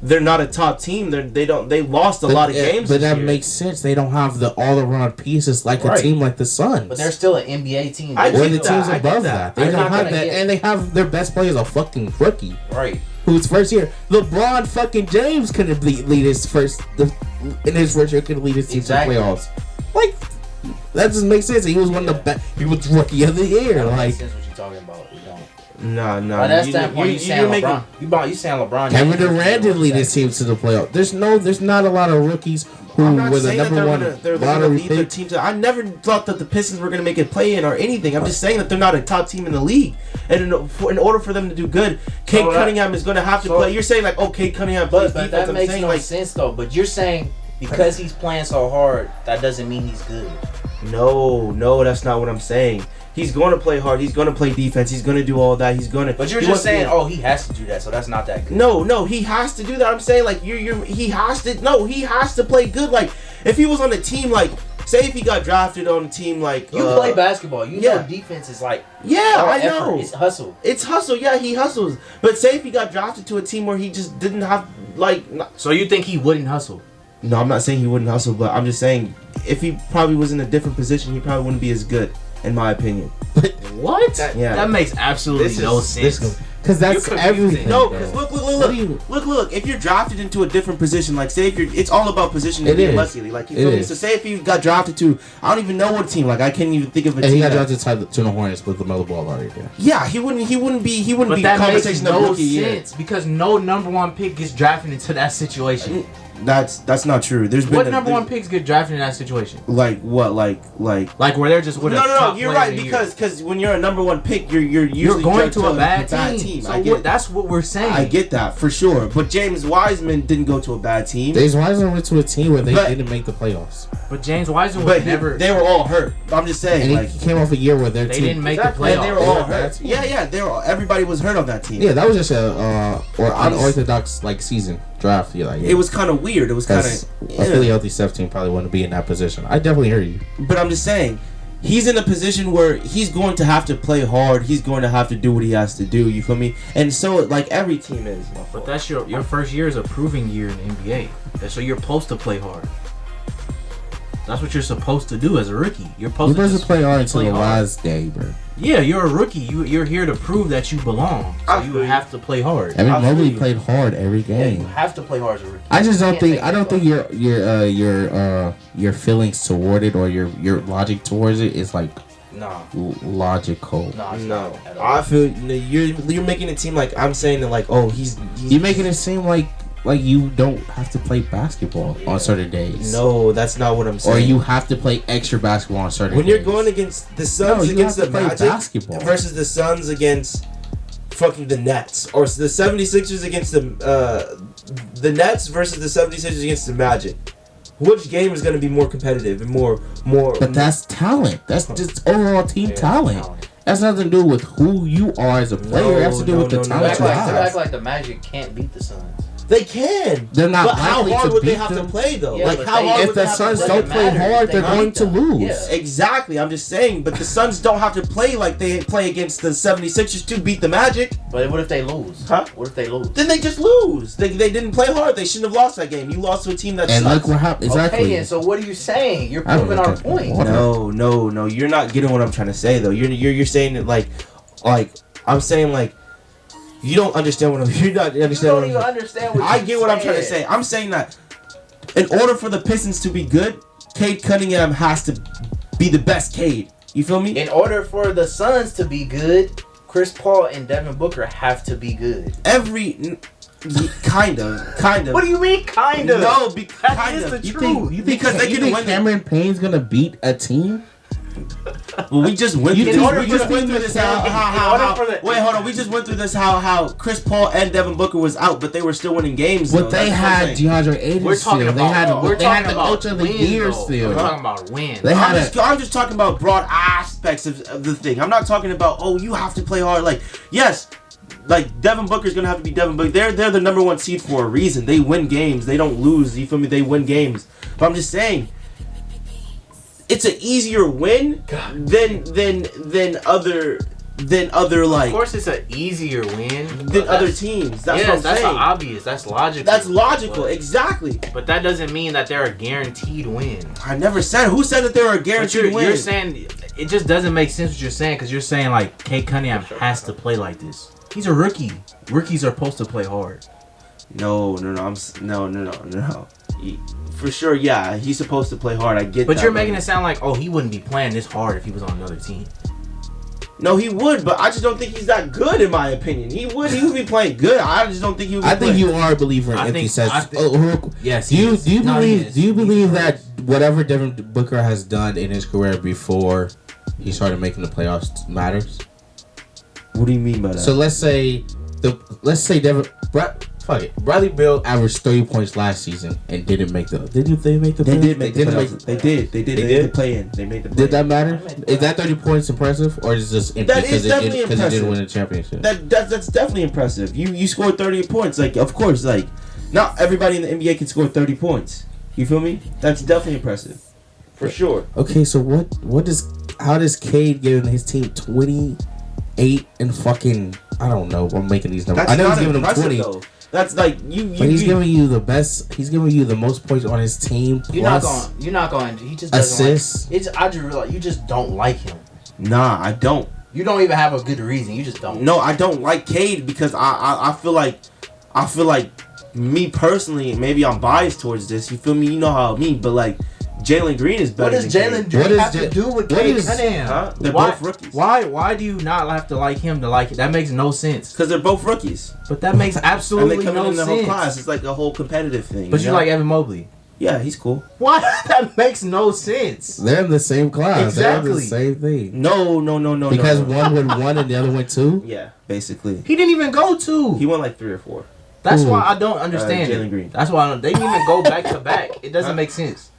they're not a top team. They lost a lot of games. But this that year. makes sense. They don't have the all-around pieces like Right. a team like the Suns. But they're still an NBA team. I Or get the that, teams I get above that. that. They They're don't not have gonna that, get- and they have their best player is a fucking rookie Right. who's first year. LeBron fucking James couldn't lead his in his first year couldn't lead his team Exactly. to the playoffs. Like that doesn't make sense. He was one of the best. He was rookie of the year. That Like makes sense what you're talking about. You don't. Nah. By that standpoint, you saying LeBron. You saying LeBron. Kevin James Durant didn't lead his team to the playoffs. There's not a lot of rookies who I'm not were the saying that number one they're gonna lottery lead their pick. team to. I never thought that the Pistons were gonna make a play in or anything. I'm just saying that they're not a top team in the league, and in order for them to do good, Cade Cunningham is gonna have to play. You're saying like, oh, Cade Cunningham plays But defense. that I'm makes saying no like, sense though. But you're saying because he's playing so hard, that doesn't mean he's good. no, that's not what I'm saying. He's going to play hard. He's going to play defense. He's going to do all that. He's going to. But you're he just wants to be- saying, oh, he has to do that, so that's not that good. No, he has to do that. I'm saying like he has to. No, he has to play good. Like if he was on a team like, say if he got drafted on a team like. You play basketball. You yeah. know defense is like. Yeah, all I effort. know. It's hustle. It's hustle. Yeah, he hustles. But say if he got drafted to a team where he just didn't have like. So you think he wouldn't hustle? No, I'm not saying he wouldn't hustle, but I'm just saying if he probably was in a different position, he probably wouldn't be as good, in my opinion. What? Yeah. That makes absolutely This no is- sense. Because that's You're confusing. everything. No, bro. because What do you- look. If you're drafted into a different position, like say if you're, it's all about position. It is. Luckily, like you It feel me. is. So say if you got drafted to, I don't even know what team. Like I can't even think of a And team. he got that- drafted to the Hornets with the Melo Ball already there. Yeah, he wouldn't be But be that makes conversation of no rookie year. sense because no number one pick gets drafted into that situation. That's not true. There's been What number one picks get drafted in that situation? like what like Like where they're just with a no, top you're player right of the year. because when you're a number one pick, you're usually You're going judged to a bad team. I So get that's what we're saying. I get that for sure. But James Wiseman didn't go to a bad team. James Wiseman went to a team where they But- didn't make the playoffs. But James Wiseman But was never. they were all hurt. I'm just saying, And like he came off a year where their They team didn't make exactly, the and playoffs. they were all They were bad hurt. team. Yeah, they were. Everybody was hurt on that team. Yeah, that was just a unorthodox like season draft. Yeah, like It was kind of weird. It was kind because of. a fully healthy Steph team probably wouldn't be in that position. I definitely hear you. But I'm just saying, he's in a position where he's going to have to play hard. He's going to have to do what he has to do. You feel me? And so, like every team is. But that's your first year is a proving year in the NBA. So you're supposed to play hard. That's what you're supposed to do as a rookie. You're supposed You're supposed just to play hard until play the hard. last day, bro. Yeah, you're a rookie. You're here to prove that you belong. So you have to play hard. Evan Mobley played hard every Yeah, you game. have to play hard as a rookie. I just don't You think. can't I don't think your feelings toward it or your logic towards it is like Nah. logical. Nah, it's No, not at all. I feel you're making it seem like I'm saying that like, oh, he's You're making it seem like you don't have to play basketball on certain days. No, that's not what I'm saying. Or you have to play extra basketball on certain when days. you're going against the Suns you against have the to play Magic basketball. versus the Suns against fucking the Nets, or the 76ers against the Nets versus the 76ers against the Magic. Which game is going to be more competitive and more? But that's talent. That's just overall team talent. That's nothing to do with who you are as a player. It has to do with the You talent act you like, have. you act like the Magic can't beat the Suns. They can. They're not But how likely hard to would they beat have them. to play though? Yeah, like but how they- hard If would the they have to Suns play? don't play matter. hard, They they're beat going to them. lose. Yeah. Exactly. I'm just saying. But the Suns don't have to play like they play against the 76ers to beat the Magic. But what if they lose? Huh? What if they lose? Then they just lose. They didn't play hard. They shouldn't have lost that game. You lost to a team that And sucks. look what happened. Exactly. Okay, and so what are you saying? You're I don't proving our think- point. What? No. You're not getting what I'm trying to say though. You're saying it like I'm saying like you don't understand what I'm. You're not You understand. don't even understand what I you get what I'm trying to said. say. I'm saying that in order for the Pistons to be good, Cade Cunningham has to be the best Cade. You feel me? In order for the Suns to be good, Chris Paul and Devin Booker have to be good. Kind of. What do you mean, kind of? No, That kind is of. the You truth. think Because they you can think win. Cameron Payne's gonna beat a team? Well, we just went You through think- this. we We just just went through think this. that- Wait, hold on. We just went through this. How Chris Paul and Devin Booker was out, but they were still winning games. But though. they That's what had I'm saying. DeAndre Ayton We're still. talking about. They had the coach of the wins, year though. still. We're talking about wins. They had I'm just talking about broad aspects of the thing. I'm not talking about you have to play hard. Like yes, like Devin Booker's gonna have to be Devin Booker. They're the number one seed for a reason. They win games. They don't lose. You feel me? They win games. But I'm just saying, it's an easier win than other like Of course, it's an easier win than other teams. That's yes, what I'm that's saying. obvious. That's logical. That's logical. But, Exactly. but that doesn't mean that they're a guaranteed win. I never said. Who said that they were a But guaranteed win? you're saying it just doesn't make sense what you're saying because you're saying like Cade Cunningham has to play like this. He's a rookie. Rookies are supposed to play hard. No. No. For sure, yeah, he's supposed to play hard. I get that. But you're making it sound like he wouldn't be playing this hard if he was on another team. No, he would, but I just don't think he's that good, in my opinion. He would be playing good. I just don't think he would. Be I think playing. you are a believer in I empty think- sets. I think- Yes. Do he you is. do you No, he believe is. do you He's believe first. that whatever Devin Booker has done in his career before he started making the playoffs matters? What do you mean by that? So let's say Bradley Beal averaged 30 points last season and didn't make the. They make the? they playoffs? did make the Didn't playoffs. They did. They They made did? the play in. They made the play. Did that matter? Is that 30 points impressive, or is it just empty That is definitely because he didn't impressive. win a championship? That's definitely impressive. You scored 30 points. Like of course, like not everybody in the NBA can score 30 points. You feel me? That's definitely impressive, for sure. Okay, so how does Cade give his team 28 and fucking I don't know. I'm making these numbers. That's I know not he's giving him impressive, 20, though. That's like you. but he's giving you the best. He's giving you the most points on his team. You're not Plus going. You're not going. He just doesn't assists. like. I just realized you just don't like him. Nah, I don't. You don't even have a good reason. You just don't. No, I don't like Cade because I feel like me personally, maybe I'm biased towards this. You feel me? You know how I mean, but like Jalen Green is better. What does than Jalen Cade. Green What is have to Ja- do with what Cade is- Cunningham? Huh? They're Why- both rookies. Why do you not have to like him to like it? That makes no sense. Because they're both rookies, But that makes and absolutely they come no in the whole sense. class. It's like a whole competitive thing. But you know? like Evan Mobley. Yeah, he's cool. Why? That makes no sense. They're in the same class. They're in the Exactly. same thing. No. Because no. one went 1 and the other went 2. Yeah, basically. He didn't even go to. He won like 3 or 4. That's Who? why I don't understand Jalen it. Green. That's why they didn't even go back to back. It doesn't make sense.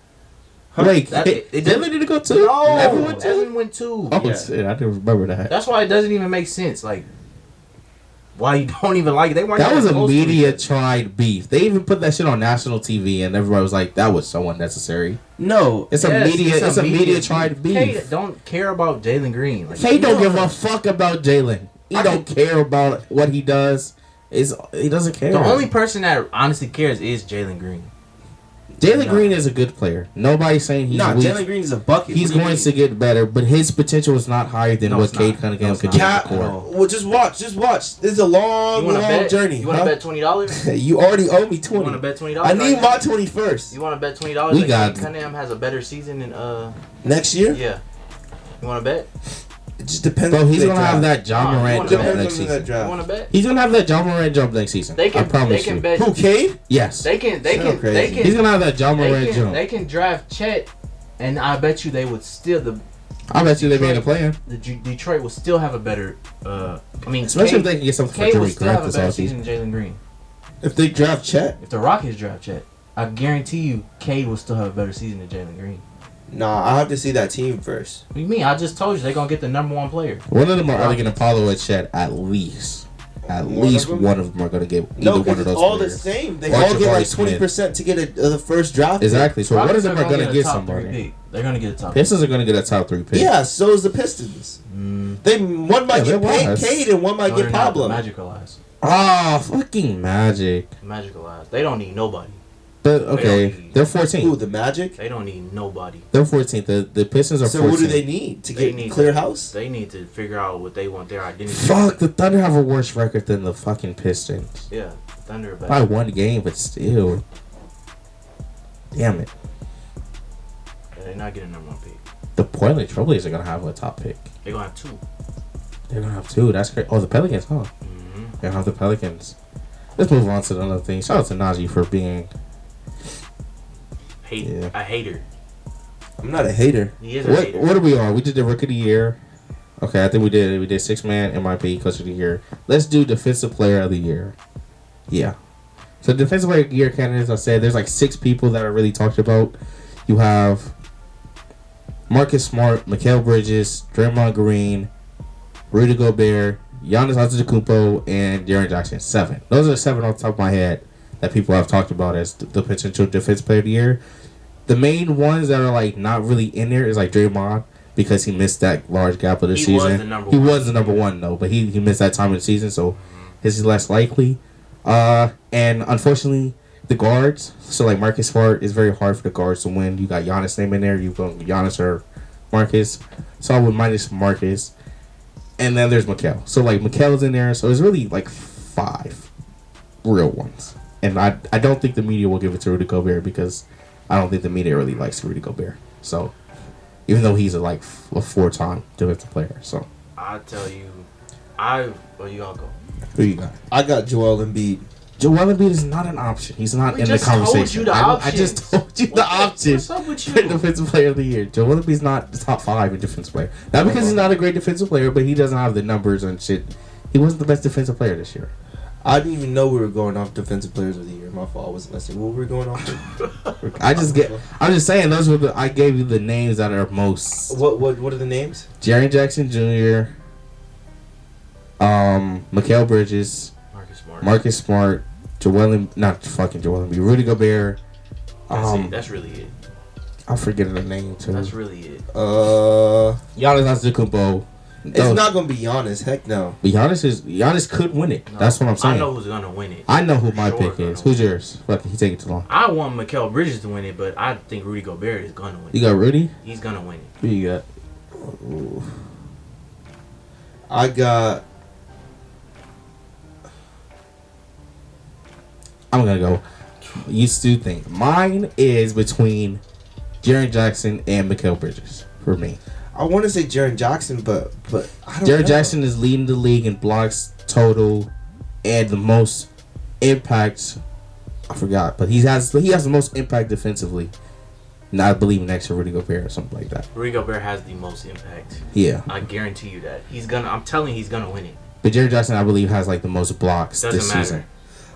Wait, That- it Dylan didn't- didn't go 2? No, Evan went 2? Evan went 2. Oh Yeah. shit, I didn't remember that. That's why it doesn't even make sense. Like, why you don't even like it? They weren't. That even was a close to each media other. tried beef. They even put that shit on national TV, and everybody was like, "That was so unnecessary." No, It's Yes, a media tried beef. Kate don't care about Jalen Green. Like, He don't give a fuck about Jalen. He don't care about what he does. He doesn't care. the only person that honestly cares is Jalen Green. Jalen Green is a good player. Nobody's saying he's weak. Jalen Green is a bucket. He's going to get better, but his potential is not higher than what Cade Cunningham could do. Well, just watch. This is a long journey. You want to bet $20? You already owe me $20. You want to bet $20? I need my 20 first. You want to bet $20? We got Cunningham has a better season than next year. Yeah. You want to bet? It just depends. Bro, he's gonna have that John Morant jump next season. You want to bet? He's gonna have that John Morant jump next season. I promise you. Bet. Who, Cade? Yes. They can. He's gonna have that John Morant jump. They can draft Chet, and I bet you they would still I bet you they made a plan. Detroit will still have a better. Especially if they can get something for Cade will Jerry still have Grant a this better offseason. season than Jalen Green. If they draft Chet? If the Rockets draft Chet, I guarantee you, Cade will still have a better season than Jalen Green. Nah, I have to see that team first. What do you mean? I just told you they're gonna get the number one player. One of them are only gonna follow a Chet at least. At least one of them are gonna get either one of those. All players. the same. They all get like 20% to get the first draft. Exactly. So one of them are gonna get top somebody. 3 pick. They're gonna get a top. Pistons are gonna get a top 3 pick. Yeah, so is the Pistons. One might get Cade and one might get Pablo. Magical eyes. Ah, fucking Magic. Magical eyes. They don't need nobody. But okay, they're 14th. Who, the Magic? They don't need nobody. They're 14th. The Pistons are 14th. So what do they need to get clear house? They need to figure out what they want their identity. Fuck, the Thunder have a worse record than the fucking Pistons. Yeah, Thunder by 1 game, but still. Damn it. Yeah, they're not getting number 1 pick. The Portland Trailblazers are gonna have a top pick. They're gonna have 2. They're gonna have 2. That's great. Oh, the Pelicans, huh? Mm-hmm. They're gonna have the Pelicans. Let's move on to another thing. Shout out to Nnaji for being a hater. I'm not a hater. He is a hater. What are we on? We did the Rookie of the Year. Okay, I think we did 6-man MIP Coach of the Year. Let's do Defensive Player of the Year. Yeah. So Defensive Player of the Year candidates, I said there's like 6 people that are really talked about. You have Marcus Smart, Mikal Bridges, Draymond Green, Rudy Gobert, Giannis Antetokounmpo, and Jaren Jackson. 7. Those are 7 off the top of my head that people have talked about as the potential Defensive Player of the Year. The main ones that are like not really in there is like Draymond because he missed that large gap of the season. He was the number one though, but he missed that time of the season, so his is less likely. And unfortunately, the guards. So like Marcus Smart is very hard for the guards to win. You got Giannis' name in there. You go Giannis or Marcus. So I would minus Marcus. And then there's Mikal. So like Mikal's in there. So it's really like 5 real ones. And I don't think the media will give it to Rudy Gobert because I don't think the media really likes Rudy Gobert. So even though he's a 4-time defensive player. So I tell you, you all go. Who you got? I got Joel Embiid. Joel Embiid is not an option. He's not in the conversation. I just told you the option. What's up with you? Defensive Player of the Year. Joel Embiid's not the top 5 in defensive player. Not because he's not a great defensive player, but he doesn't have the numbers and shit. He wasn't the best defensive player this year. I didn't even know we were going off Defensive Players of the Year. My fault. I wasn't listening. What were we going off? I'm just saying those were I gave you the names that are most. What are the names? Jaren Jackson Jr. Mikal Bridges, Marcus Smart, Rudy Gobert. That's really it. I'm forgetting the name too. That's really it. Giannis Antetokounmpo. It's not gonna be Giannis. Heck no. But Giannis could win it. No, that's what I'm saying. I know who's gonna win it. I know who my pick is. Who's yours? Fuck, he take it too long. I want Mikal Bridges to win it, but I think Rudy Gobert is gonna win it. You got Rudy? He's gonna win it. Who you got? Ooh. I got. I'm gonna go. You still think mine is between Jaren Jackson and Mikal Bridges for me. I want to say Jaren Jackson, but I don't know. Jaren Jackson is leading the league in blocks total and the most impact. I forgot, but he has the most impact defensively. And I believe next to Rudy Gobert or something like that. Rudy Gobert has the most impact. Yeah, I guarantee you that I'm telling you, he's gonna win it. But Jaren Jackson, I believe, has like the most blocks this season.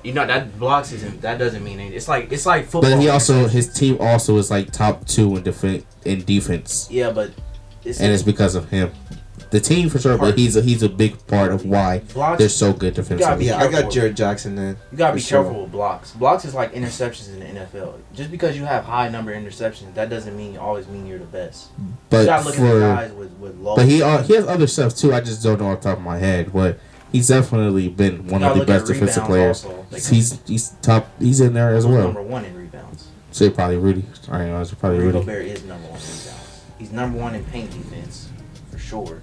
You know that blocks isn't. That doesn't mean anything. It's like football. But his team also is like top 2 in defense. Yeah, but it's because of him. The team for sure, but he's a big part of why they're so good defensively. Yeah, I got Jaren Jackson then. You gotta be careful with blocks. Blocks is like interceptions in the NFL. Just because you have high number of interceptions, that doesn't mean you're the best. But you gotta look at the guys with low. But he has other stuff too. I just don't know off the top of my head. But he's definitely been one of the best defensive players. He's top. He's in there as well. Number 1 in rebounds. Say probably Rudy. I know it's probably Rudy Rudy. Gobert is number 1 in rebounds. He's number 1 in paint defense for sure.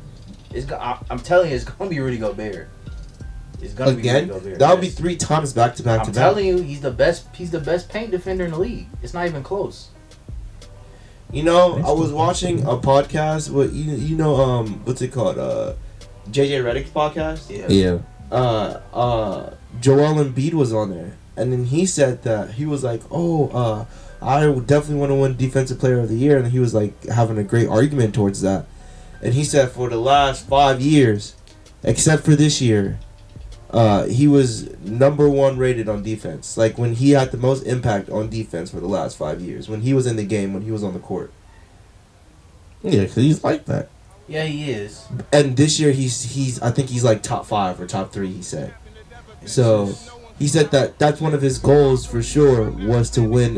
I'm telling you, it's gonna be Rudy Gobert. It's gonna be Rudy Again, Gobert. that would be 3 times back to back I'm to back. telling you, he's the best. He's the best paint defender in the league. It's not even close. You know, I was watching a podcast with what's it called? JJ Redick's podcast. Yeah. Joel Embiid was on there, and then he said that he was like, I would definitely want to win Defensive Player of the Year, and he was like having a great argument towards that. And he said for the last 5 years, except for this year, he was number 1 rated on defense. Like when he had the most impact on defense for the last 5 years, when he was in the game, when he was on the court. Yeah, because he's like that. Yeah, he is. And this year he's I think he's like top 5 or top 3. He said. So he said that that's one of his goals for sure was to win.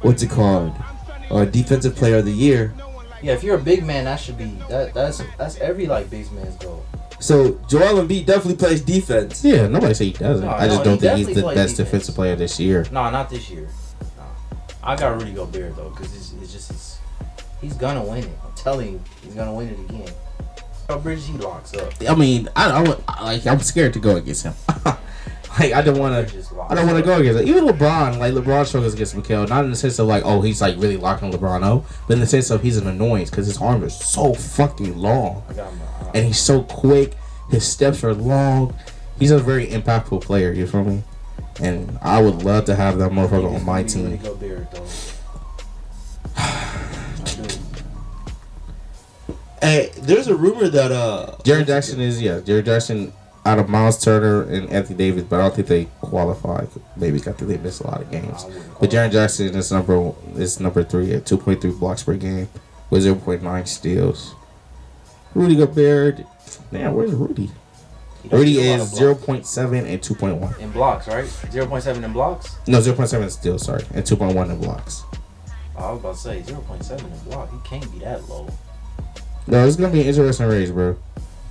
What's it called? Defensive Player of the Year. Yeah, if you're a big man, that should be that's every like big man's goal. So Joel Embiid definitely plays defense. Yeah, nobody say he doesn't. No, I just he don't think he's definitely the plays best defense. defensive player this year. No, not this year. No. I got Rudy Gobert though, because he's gonna win it. I'm telling you, he's gonna win it again. Bridges, he locks up. I mean, I'm scared to go against him. Like I don't want to go against him. Even LeBron, like LeBron struggles against Mikal, not in the sense of like, oh, he's like really locking LeBron up, but in the sense of he's an annoyance because his arm is so fucking long, and he's so quick. His steps are long. He's a very impactful player. You feel me? And I would love to have that motherfucker on my team. Hey, there's a rumor that Jared Jackson out of Miles Turner and Anthony Davis, but I don't think they qualify. Maybe I think they missed a lot of games. But Jared Jackson is number 3 at 2.3 blocks per game with 0.9 steals. Rudy Gobert, man, where's Rudy? Rudy is 0.7 and 2.1 in blocks, right? 0.7 in blocks. No, 0.7 in steals, sorry, and 2.1 in blocks. Oh, I was about to say 0.7 in block. He can't be that low. No, it's gonna be an interesting race, bro.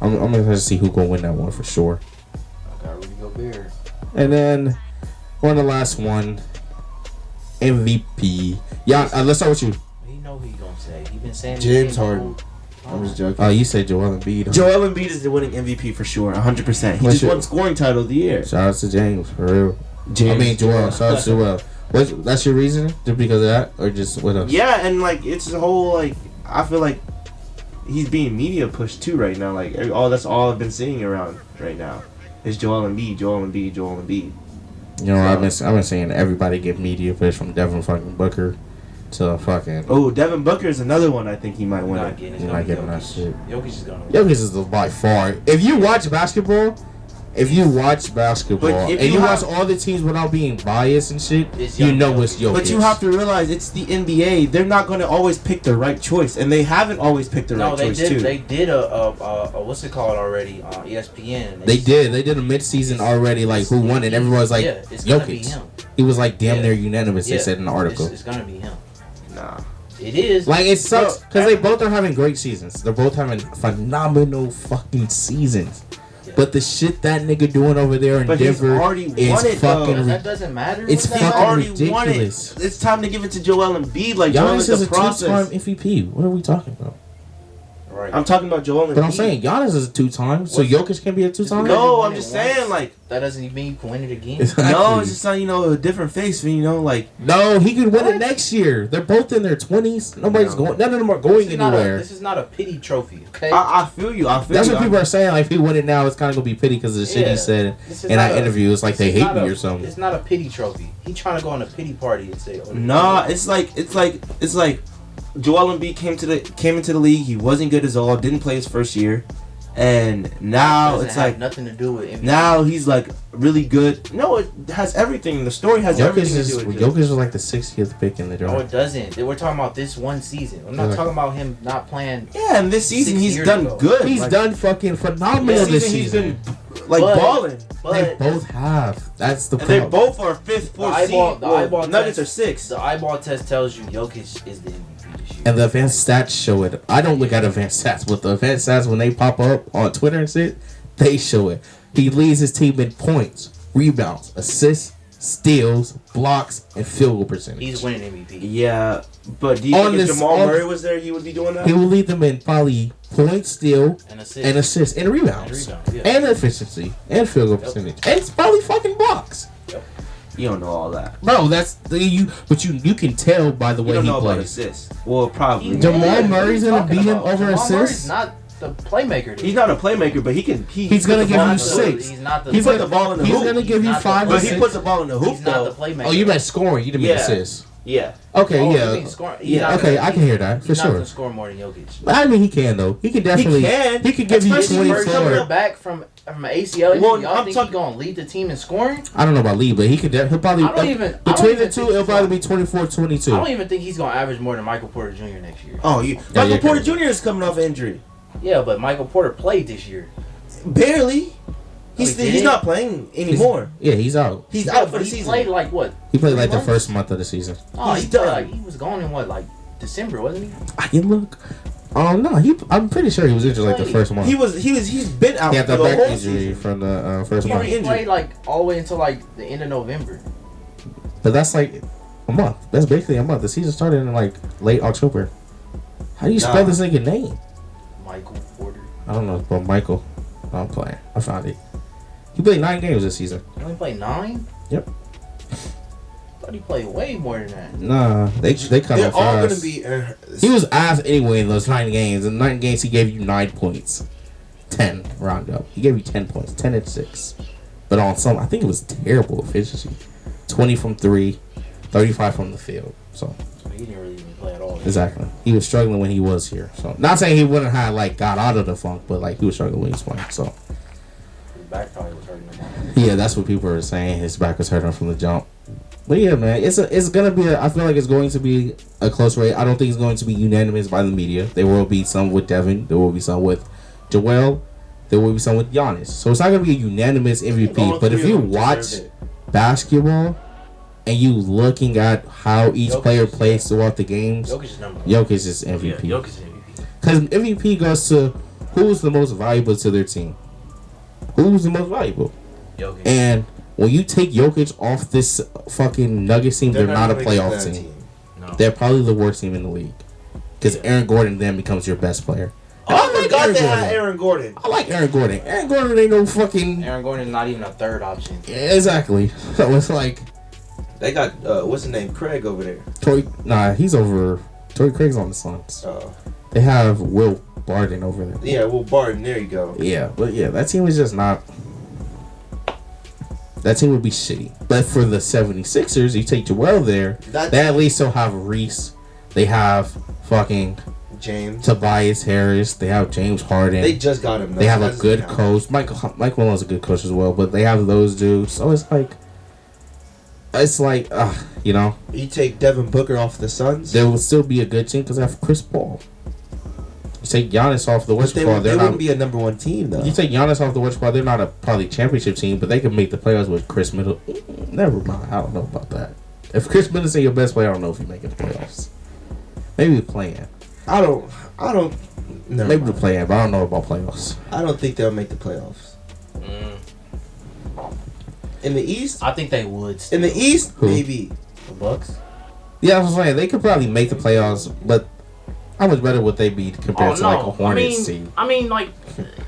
I'm gonna have to see who's gonna win that one for sure. I got Rudy Gobert. And then on the last one, MVP. Yeah, let's start with you. He know who he gonna say. He been saying James Harden. I'm just joking. Oh, you said Joel Embiid. Joel Embiid is the winning MVP for sure, 100%. He just won scoring title of the year. Shout out to James, for real. James. I mean, Joel. Shout out to Joel. That's your reason? Just because of that? Or just what else? Yeah, and like, it's a whole, like, I feel like he's being media pushed too right now. Like, that's all I've been seeing around right now is Joel Embiid, Joel Embiid, Joel Embiid. You know, I've been saying everybody get media push from Devin fucking Booker to fucking. Oh, Devin Booker is another one. I think he might win it. He's not getting that shit. Jokic is gonna win. Jokic is by far. If you watch basketball, and you watch all the teams without being biased and shit, you know it's Jokic. But you have to realize it's the NBA. They're not going to always pick the right choice, and they haven't always picked the right choice too. They did a what's it called already on ESPN. They did a mid-season already, like who won it. Everyone was like, it's gonna be Jokic. him. He was like damn near unanimous. They said in the article. It's gonna be him. Nah. It is. Like, it sucks because they both are having great seasons. They're both having phenomenal fucking seasons. Yeah. But the shit that nigga doing over there in Denver is fucking. That doesn't matter. It's fucking ridiculous. It's time to give it to Joel Embiid. Like, Giannis is a two-time MVP. What are we talking about? Right. I'm talking about Joel Embiid. But I'm saying Giannis is a two-time, so Jokic can be a two-time. No, I'm just saying, like, that doesn't even mean you can win it again. Exactly. No, it's just not, a different face. Like, no, he could win it next year. They're both in their 20s. Nobody's going. None of them are going anywhere. This is not a pity trophy. Okay. I feel you. That's what people are saying. Like, if he win it now, it's kind of gonna be pity because of the shit he said in that interview. It's like they hate me or something. It's not a pity trophy. He trying to go on a pity party and say, "Nah, it's like." Joel Embiid came into the league. He wasn't good as all. Didn't play his first year, and now it's like nothing to do with MVP. Now he's like really good. No, it has everything. The story has everything to do with it. Jokic was like the 60th pick in the draft. No, it doesn't. We're talking about this one season. I'm not talking about him not playing. Yeah, and this season he's done good. He's done fucking phenomenal this season. He's been balling. They both have. That's the problem. They both are 5th, 4th seed. The eyeball Nuggets test, are 6th. The eyeball test tells you Jokic is the MVP. And the advanced stats show it. I don't look at advanced stats, but the advanced stats, when they pop up on Twitter and shit, they show it. He leads his team in points, rebounds, assists, steals, blocks, and field goal percentage. He's winning MVP. Yeah, but do you think if Jamal Murray was there, he would be doing that? He will lead them in probably points, steal, And and assists, and rebounds, yeah. and efficiency, and field goal percentage, and it's probably fucking blocks. You don't know all that. Bro, that's but you can tell by the You way don't he know about plays. assists. Well, probably. Jamal Murray's gonna beat him over Jamal Murray's assists. not the playmaker. He's not a playmaker, but he can. He's gonna give you 6. He's not the. He's put the ball in the He's hoop. gonna give you He's not 5 the- But assists. he puts the ball in the hoop, He's not the though. playmaker. Oh, you meant scoring. You didn't mean Yeah. assists. Yeah. Okay, Oh, yeah. you mean scoring? He's Yeah, not okay, gonna- I can hear that, for He's not sure. gonna score more than Jokic. I mean, he can though. He can definitely. He can give you Especially first coming 24. back from an ACL injury. Well, Y'all I'm think talking- he's gonna lead the team in scoring? I don't know about Lee, but he could. He'll probably. I don't even- between the think two, he's it'll probably gonna- be 24, 22. I don't even think he's gonna average more than Michael Porter Jr. next year. Oh, you. Yeah, Michael yeah, Porter okay. Jr. is coming off injury. Yeah, but Michael Porter played this year. Barely. he He's did? not playing anymore. Yeah, he's out. He's Yeah, out for but the he season. played like what? He played 3 like the months? first month of the season. Oh, He's he played done. like he was gone in what, like December, wasn't he? I can look. Oh no, I'm pretty sure he was injured like the first month. He's been out He had for the the back whole injury season. from the first Yeah, month. he played like all the way until like the end of November. But that's like a month. That's basically a month. The season started in like late October. How do you spell Nah. this nigga name? Michael Porter. I don't know, but Michael. I'm playing. I found it. He played 9 games this season. He only played 9? Yep. Thought he played way more than that. Nah, they cut They're off all going to fast. be. He was ass anyway in those 9 games. In 9 games, he gave you 9 points. 10 round up. He gave you 10 points. 10 and 6. But on some, I think it was terrible efficiency. 20 from 3, 35 from the field. So He didn't really even play at all. exactly, he was struggling when he was here. So not saying he wouldn't have like got out of the funk, but like he was struggling when he was playing. So His back probably was hurting him. yeah, that's what people are saying. His back was hurting from the jump. But yeah, man, it's gonna be. I feel like it's going to be a close race. I don't think it's going to be unanimous by the media. There will be some with Devin. There will be some with Joel. There will be some with Giannis. So it's not gonna be a unanimous MVP. But if you watch basketball and you looking at how each Jokic player is- plays throughout the games, Jokic is number 1. Jokic is MVP. Yeah, Jokic is MVP. Because MVP goes to who's the most valuable to their team. Who's the most valuable? Jokic. And when you take Jokic off this fucking Nuggets team, they're not a playoff team. No. They're probably the worst team in the league. Because Aaron Gordon then becomes your best player. Oh, I forgot Aaron they Gordon. had Aaron Gordon. I like Aaron Gordon. Aaron Gordon ain't no fucking... Aaron Gordon is not even a third option. Yeah, exactly. So it's like... They got, what's his name? Craig over there. He's over... Torrey Craig's on the Suns. Oh. They have Will Barton over there. Yeah, Will Barton. There you go. Yeah, but yeah, that team is just not... That team would be shitty. But for the 76ers, you take Joel there, they at least still have Reese. They have fucking James. Tobias Harris. They have James Harden. They just got him. They have a good coach. Mike Malone's a good coach as well, but they have those dudes. So it's like, you know, You take Devin Booker off the Suns. there will still be a good team because they have Chris Paul. You take Giannis off the But West they Paul, they're wouldn't not. be a number 1 team though. You take Giannis off the West Paul, they're not a probably championship team, but they can make the playoffs with Chris Middleton. Never mind, I don't know about that. If Chris Middleton's your best player, I don't know if you make the playoffs. Maybe playing. I don't. Never Maybe the mind. playing, but I don't know about playoffs. I don't think they'll make the playoffs. In the East. I think they would. In the East, Who? maybe. The Bucks. Yeah, I was saying they could probably make the playoffs, but how much better would they be compared to like a Hornets team? I mean, like,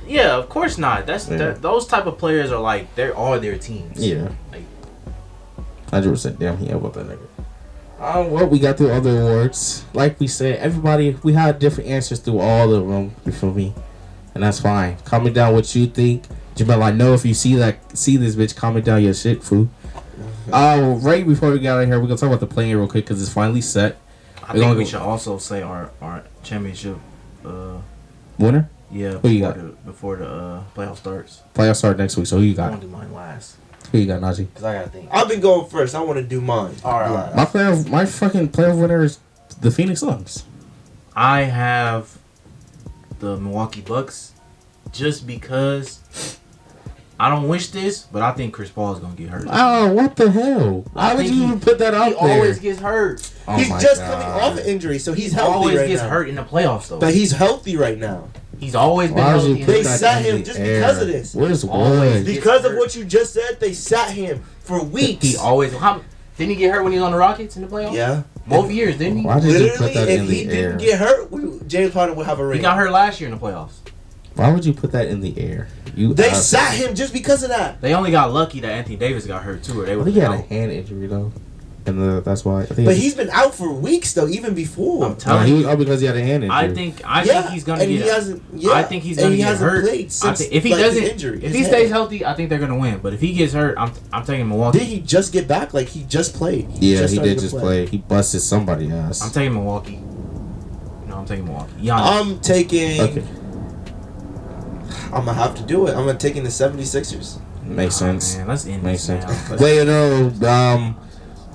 yeah, of course not. Yeah. Those type of players are like they're all their teams. Yeah, Like, 100%. Damn, he about that nigga. Well, we got through other awards. Like we said, everybody, we had different answers through all of them. You feel me? And that's fine. Comment down what you think. Jameal, I know if you see this bitch, comment down your shit, fool. Right before we get out of here, we're gonna talk about the playing real quick because it's finally set. I think we should also say our championship. Winner? Yeah. Who you got? Before the playoff starts. Playoffs start next week. So who you I got? want to do mine last Who you got, Nnaji? because I gotta think. I've been going first. I want to do mine. All right. Last. My fucking playoff winner is the Phoenix Suns. I have the Milwaukee Bucks, just because I don't wish this, but I think Chris Paul is gonna get hurt. Oh, what the hell? Why would think you even put that out He there? always gets hurt. Oh He's my just God. coming off an injury, so he's He healthy always right gets now. hurt in the playoffs though. But he's healthy right now. He's always been Why would you healthy. put They that sat in him the just air? because of this. Where's Always. Wood? Because of what you just said, they sat him for weeks. He always. Didn't he get hurt when he was on the Rockets in the playoffs? Yeah. Both years, didn't he? Why did you Literally, put that if in the he air? didn't get hurt, James Harden would have a ring. He got hurt last year in the playoffs. Why would you put that in the air? They sat him just because of that. They only got lucky that Anthony Davis got hurt too, or they I would. think he had a hand injury though, and that's why. I think But he's been out for weeks though, even before. I'm telling he you. was because he had a hand injury. I think he's gonna and get. he hasn't. Yeah, I think he's and gonna he get hasn't hurt. played since If he like, doesn't, his injury, if his he hand. stays healthy, I think they're gonna win. But if he gets hurt, I'm taking Milwaukee. Did he just get back? Like he just played. Yeah, he started did to just play. He busted somebody I'm ass. taking Milwaukee. No, I'm taking Milwaukee. Giannis. I'm taking. Okay, I'm gonna have to do it. I'm gonna taking the 76ers. makes sense. Man, let's end Makes this sense. now. Wait, no.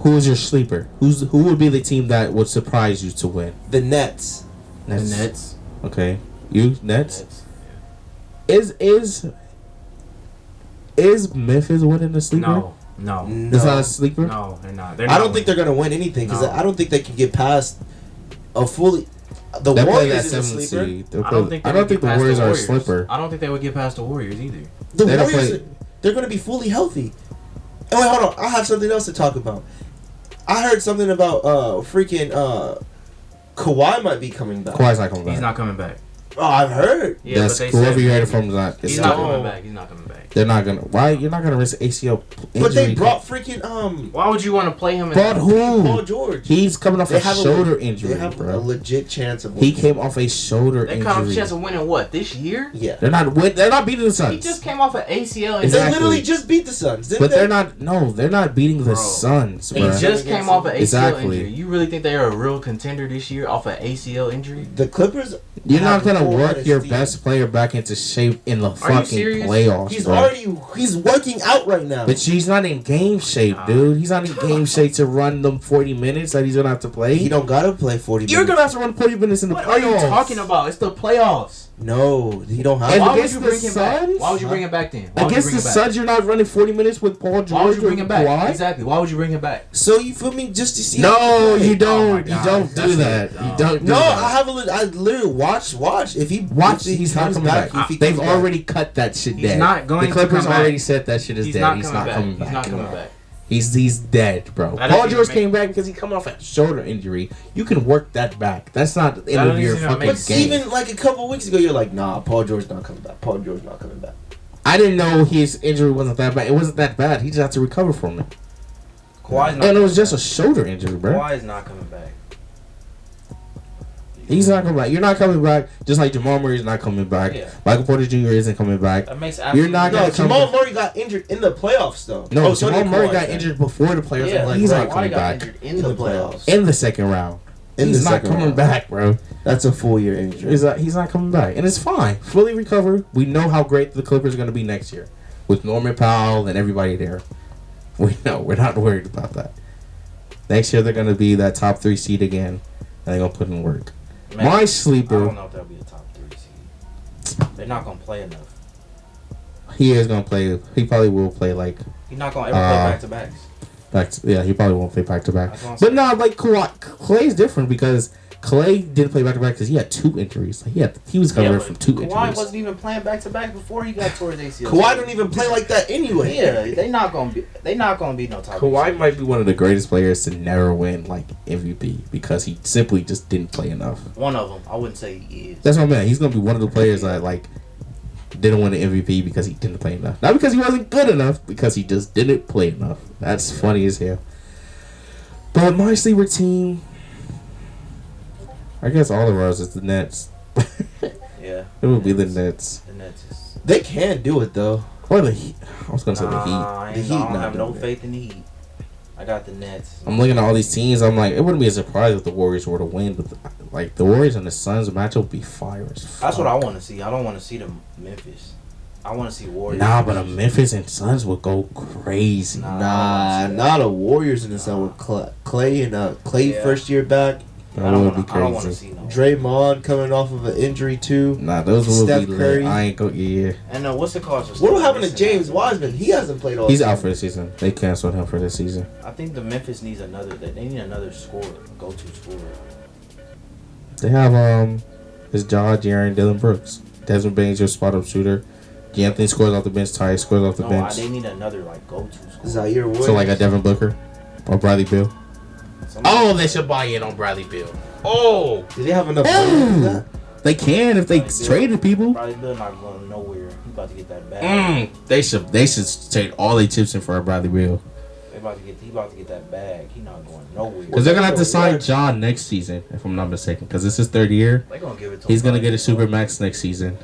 Who's your sleeper? Who would be the team that would surprise you to win? The Nets. The Nets. Okay, you Nets. Nets. Is Memphis winning the sleeper? No. It's not a sleeper. No, they're not. I don't think they're gonna win anything because No. I don't think they can get past a fully. The They're playing Warriors that is a 7th sleeper. seed. I don't think. I don't think the Warriors are a slipper. I don't think they would get past the Warriors either. The They don't Warriors, play- they're gonna be fully healthy. Oh wait, hold on. I have something else to talk about. I heard something about freaking Kawhi might be coming back. Kawhi's not coming back. He's not coming back. Oh, I've heard. Yeah, That's but they whoever said you heard it from is not. He's It's not not. coming back. He's not coming back. They're not gonna. Why you're not gonna risk ACL injury? But they brought freaking Why would you want to play him? Brought Paul who? George. He's coming off They a have shoulder They injury, have a bro. legit chance of He winning. came off a shoulder They got a injury. chance of winning what this year? Yeah. They're not. They're not beating the Suns. He just came off an ACL injury. Exactly. They literally just beat the Suns, didn't But they? they're not. No, they're not beating the Bro. Suns, He bro. just came off an ACL Exactly. injury. You really think they are a real contender this year off an ACL injury? The Clippers. You're have not gonna full work your honesty. best player back into shape in the you fucking serious? playoffs, He's bro. he's working out right now. But he's not in game shape, dude. He's not in game shape to run them 40 minutes that he's gonna have to play. He don't gotta play 40 You're minutes. gonna have to run 40 minutes in the What playoffs. are you talking about? It's the playoffs. No, he don't have. And Why would against you the bring him back? Suns? Why would you bring him back then? Why would you Against bring the him back? Suns, you're not running 40 minutes with Paul George Why would you bring or him back? Kawhi? Exactly. Why would you bring him back? So you feel me? Just to see. No, how he you play. Oh my don't. You God, don't do that's that. it. You don't do No, that. I have I literally watch. If he Watch, if he's he not comes coming back. if he They've comes back. already cut that shit He's dead. not going the to Clippers come back. already said that shit is He's dead. not He's coming not back. coming He's back. not coming back. He's dead, bro. That Paul doesn't George even came back because he coming off a shoulder injury. You can work that back. That's not the end That of your doesn't even fucking make But game. even like a couple weeks ago, you're like, nah, Paul George not coming back. Paul George not coming back. I didn't know his injury wasn't that bad. It wasn't that bad. He just had to recover from it. Kawhi's not. And it was just a shoulder injury, bro. Kawhi is not coming back. He's not coming back. You're not coming back. Just like Jamal Murray's not coming back. Yeah. Michael Porter Jr. isn't coming back. That makes You're not No, gonna come Jamal back. Murray got injured in the playoffs though. No, so Jamal did Murray Kawhi, got man. injured before the playoffs. Yeah, He's Kawhi not coming got back injured in the playoffs. in the second round. In He's the not second coming round. back, bro. That's a full year injury. He's not coming back, and it's fine. Fully recovered. We know how great the Clippers are going to be next year with Norman Powell and everybody there. We know. We're not worried about that. Next year they're going to be that top 3 seed again, and they're going to put in work. Man, My I sleeper, don't know if that'll be a top 3 seed. They're not gonna play enough. he is going to play. He probably will play like He's not gonna ever play back to backs. yeah. He probably won't play back to back. That's what I'm But saying. no, like Clay's different because Clay didn't play back to back because he had 2 injuries. Like he was coming from 2 Kawhi injuries. wasn't even playing back to back before he got tore his ACL. Kawhi don't even play like that anyway. Yeah, they not gonna be no top. Kawhi seed. might be one of the greatest players to never win like MVP because he simply just didn't play enough. One of them. I wouldn't say he is. That's what I meant. He's gonna be one of the players that like didn't win the MVP because he didn't play enough. Not because he wasn't good enough, because he just didn't play enough. That's funny as hell. But my sleeper team, I guess all of ours is the Nets. Yeah. It would be the Nets The Nets is. They can do it though. or the Heat. I was gonna say the Heat. I The ain't- Heat I don't not have no doing it. faith in the Heat. I got the Nets. I'm looking at all these teams. I'm like, it wouldn't be a surprise if the Warriors were to win, but like the Warriors and the Suns matchup would be fire as fuck. That's what I want to see. I don't want to see the Memphis. I want to see Warriors. Nah, but a Memphis and Suns would go crazy. Nah. Not a Warriors in the sun with Clay and Clay Yeah. first year back. That I don't would want be to. I don't want to crazy. see no. Draymond coming off of an injury too. Nah, those would Steph be lit. Curry. I ain't go. Yeah, And what's the cause? What will happen to James Wiseman? He hasn't played all he's season. out for the season. They canceled him for the season. I think the Memphis needs another. They need another scorer, go-to scorer. They have his Jaw, Jaren, Dylan Brooks. Desmond Bane's your spot up shooter. D'Anthony scores off the bench. Ty scores off the bench. They need another like go-to scorer. Zaire Williams. So like a Devin Booker or Bradley Beal. Somebody- They should buy in on Bradley Beal. Oh, Do they have enough money for that? they can if they traded people. Bradley Beal not going nowhere. He about to get that bag. They should trade all their chips in for a Bradley Beal He about to get that bag. He not going nowhere. because they're gonna have to sign John next season, if I'm not mistaken, because it's his third year. They gonna give it to He's him. gonna get a super max next season.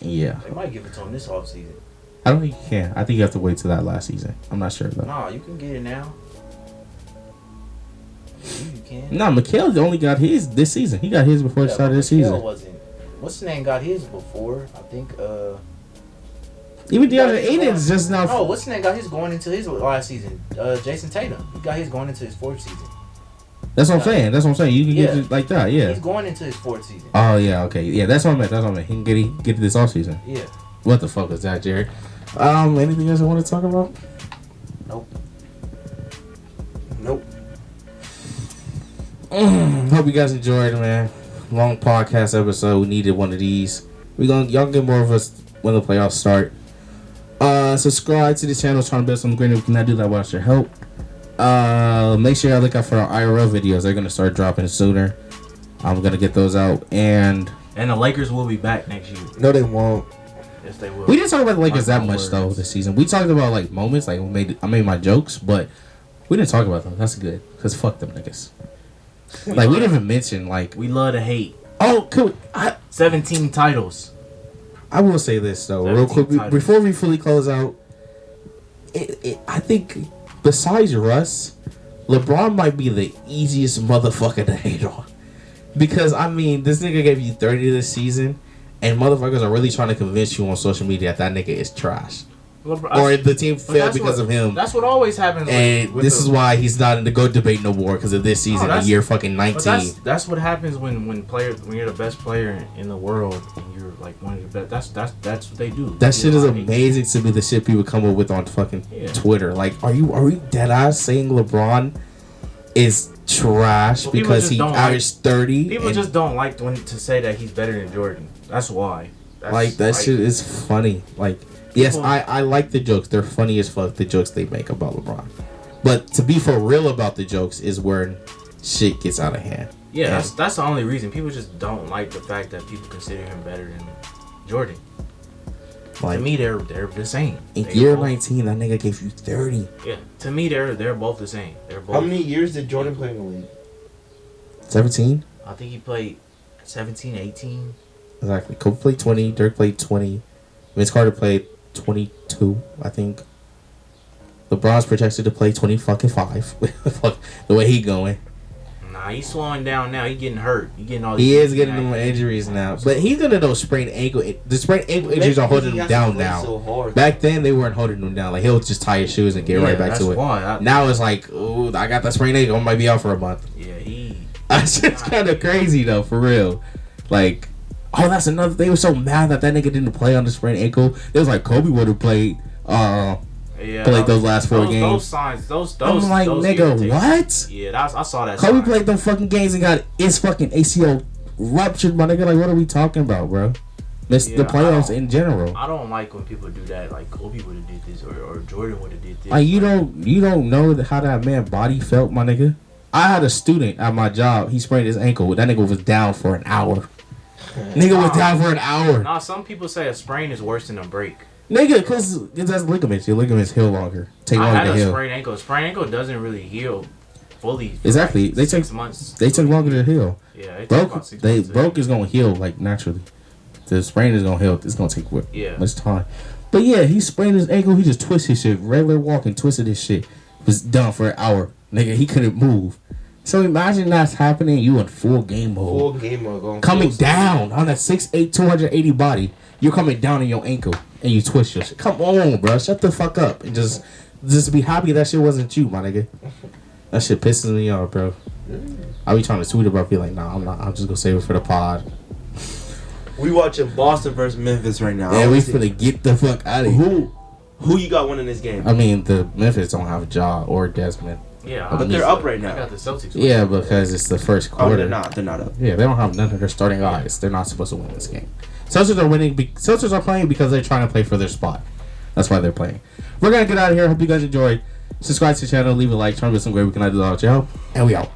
Yeah, They might give it to him this offseason. I don't think you can. I think you have to wait till that last season. I'm not sure though. Nah, you can get it now. You can. Nah, Mikhail only got his this season. He got his before the start of this Mikal season. wasn't. What's his name got his before? I think. Even DeAndre Ayton's just now. No, what's his name got his going into his last season? Jason Tatum. He got his going into his fourth season. That's what I'm saying. You can get it like that. Yeah. He's going into his fourth season. Oh yeah. Okay. Yeah. That's what I meant. He can get it this off season. Yeah. What the fuck was that, Jared? Anything else I want to talk about? Nope. Hope you guys enjoyed, man. Long podcast episode. We needed one of these. Y'all get more of us when the playoffs start. Subscribe to the channel. Trying to build something great. We cannot do that without your help. Make sure y'all look out for our IRL videos. They're gonna start dropping sooner. I'm gonna get those out, and the Lakers will be back next year. No, they won't. Yes, they will. we didn't talk about the Lakers Mark that my much though words. this season. We talked about like moments, like I made my jokes, but we didn't talk about them. That's good, cause fuck them niggas. Like we didn't even mention like We love to hate. oh cool. 17 titles. I will say this though, real 17 quick titles. before we fully close out. I think besides Russ, LeBron might be the easiest motherfucker to hate on, because I mean this nigga gave you 30 this season, and motherfuckers are really trying to convince you on social media that nigga is trash, or the team failed because of him. That's what always happens. And with this the- is why he's not in the GOAT debate no more because of this season, that's- year fucking But 19. that's what happens when you're the best player in the world and you're like one of the best. That's what they do. That shit is Like, amazing to me. The shit people come up with on fucking Twitter. Like, are we dead ass saying LeBron is trash Well, people because just he don't averaged 30? People and, just don't like to say that he's better than Jordan. That's why. that shit is funny. Like, yes, People- I like the jokes. They're funny as fuck. The jokes they make about LeBron. But to be for real about the jokes is where shit gets out of hand. Yeah, And- that's the only reason. People just don't like the fact that people consider him better than Jordan. Like, To me, they're the same. in They year both- 19, that nigga gave you 30. Yeah, to me, they're both the same. They're both. How many years did Jordan play in the league? 17? I think he played 17, 18. Exactly. Kobe played 20. Dirk played 20. Vince Carter played 22, I think. LeBron's projected to play 20 fucking 5. Fuck, the way he going. Nah, he's slowing down now. He getting hurt. He getting all. He these is getting them injuries now. But he's gonna know sprained ankle. The sprained ankle injuries are holding him down now. So hard. Back then, they weren't holding him down. Like, he'll just tie his shoes and get right back to it. Why. Now it's like, ooh, I got that sprained ankle. I might be out for a month. Yeah, he. That's just kind of crazy, though, for real. Like, oh, that's another. They were so mad that nigga didn't play on the sprained ankle. It was like Kobe would have played. Yeah, Played those last 4 games. Those signs, those. I'm like, those nigga, irritate me. what? Yeah, I saw that. Kobe sign. played them fucking games and got his fucking ACL ruptured, my nigga. Like, what are we talking about, bro? Missed the Yeah, playoffs in general. I don't like when people do that. Like Kobe would have did this, or Jordan would have did this. Like, you don't know how that man body felt, my nigga. I had a student at my job. He sprained his ankle. That nigga was down for an hour. Nigga was down for an hour. Nah, some people say a sprain is worse than a break. Nigga, because that's ligaments. Your ligaments heal longer. Take I longer had to a heal. sprained ankle. Sprained ankle doesn't really heal fully. for Exactly. like They 6 take- months. They take longer to heal. Yeah, it take Broke, about 6 months. broke is gonna heal like naturally. The sprain is gonna heal. It's gonna take Yeah. much time. But yeah, he sprained his ankle. He just twisted his shit. Regular walking, twisted his shit. Was done for an hour. Nigga, he couldn't move. So imagine that's happening. You in full game mode, Full game of going coming full down on a 6'8", 280 body. You're coming down in your ankle and you twist your shit. Come on, bro. Shut the fuck up and just be happy that shit wasn't you, my nigga. That shit pisses me off, bro. I be trying to tweet about, be like, nah, I'm not. I'm just gonna save it for the pod. We watching Boston versus Memphis right now. Yeah, we finna get the fuck out of here. Who you got winning this game? I mean, the Memphis don't have Ja or Desmond. Yeah, But they're up right now. I got the Celtics. Yeah, because it's the first Oh, quarter. they're not. They're not up. Yeah, they don't have none of their starting guys. They're not supposed to win this game. Celtics are winning. Celtics are playing because they're trying to play for their spot. That's why they're playing. We're gonna get out of here. Hope you guys enjoyed. Subscribe to the channel. Leave a like. Turn with some great. We can do without your help. And we out.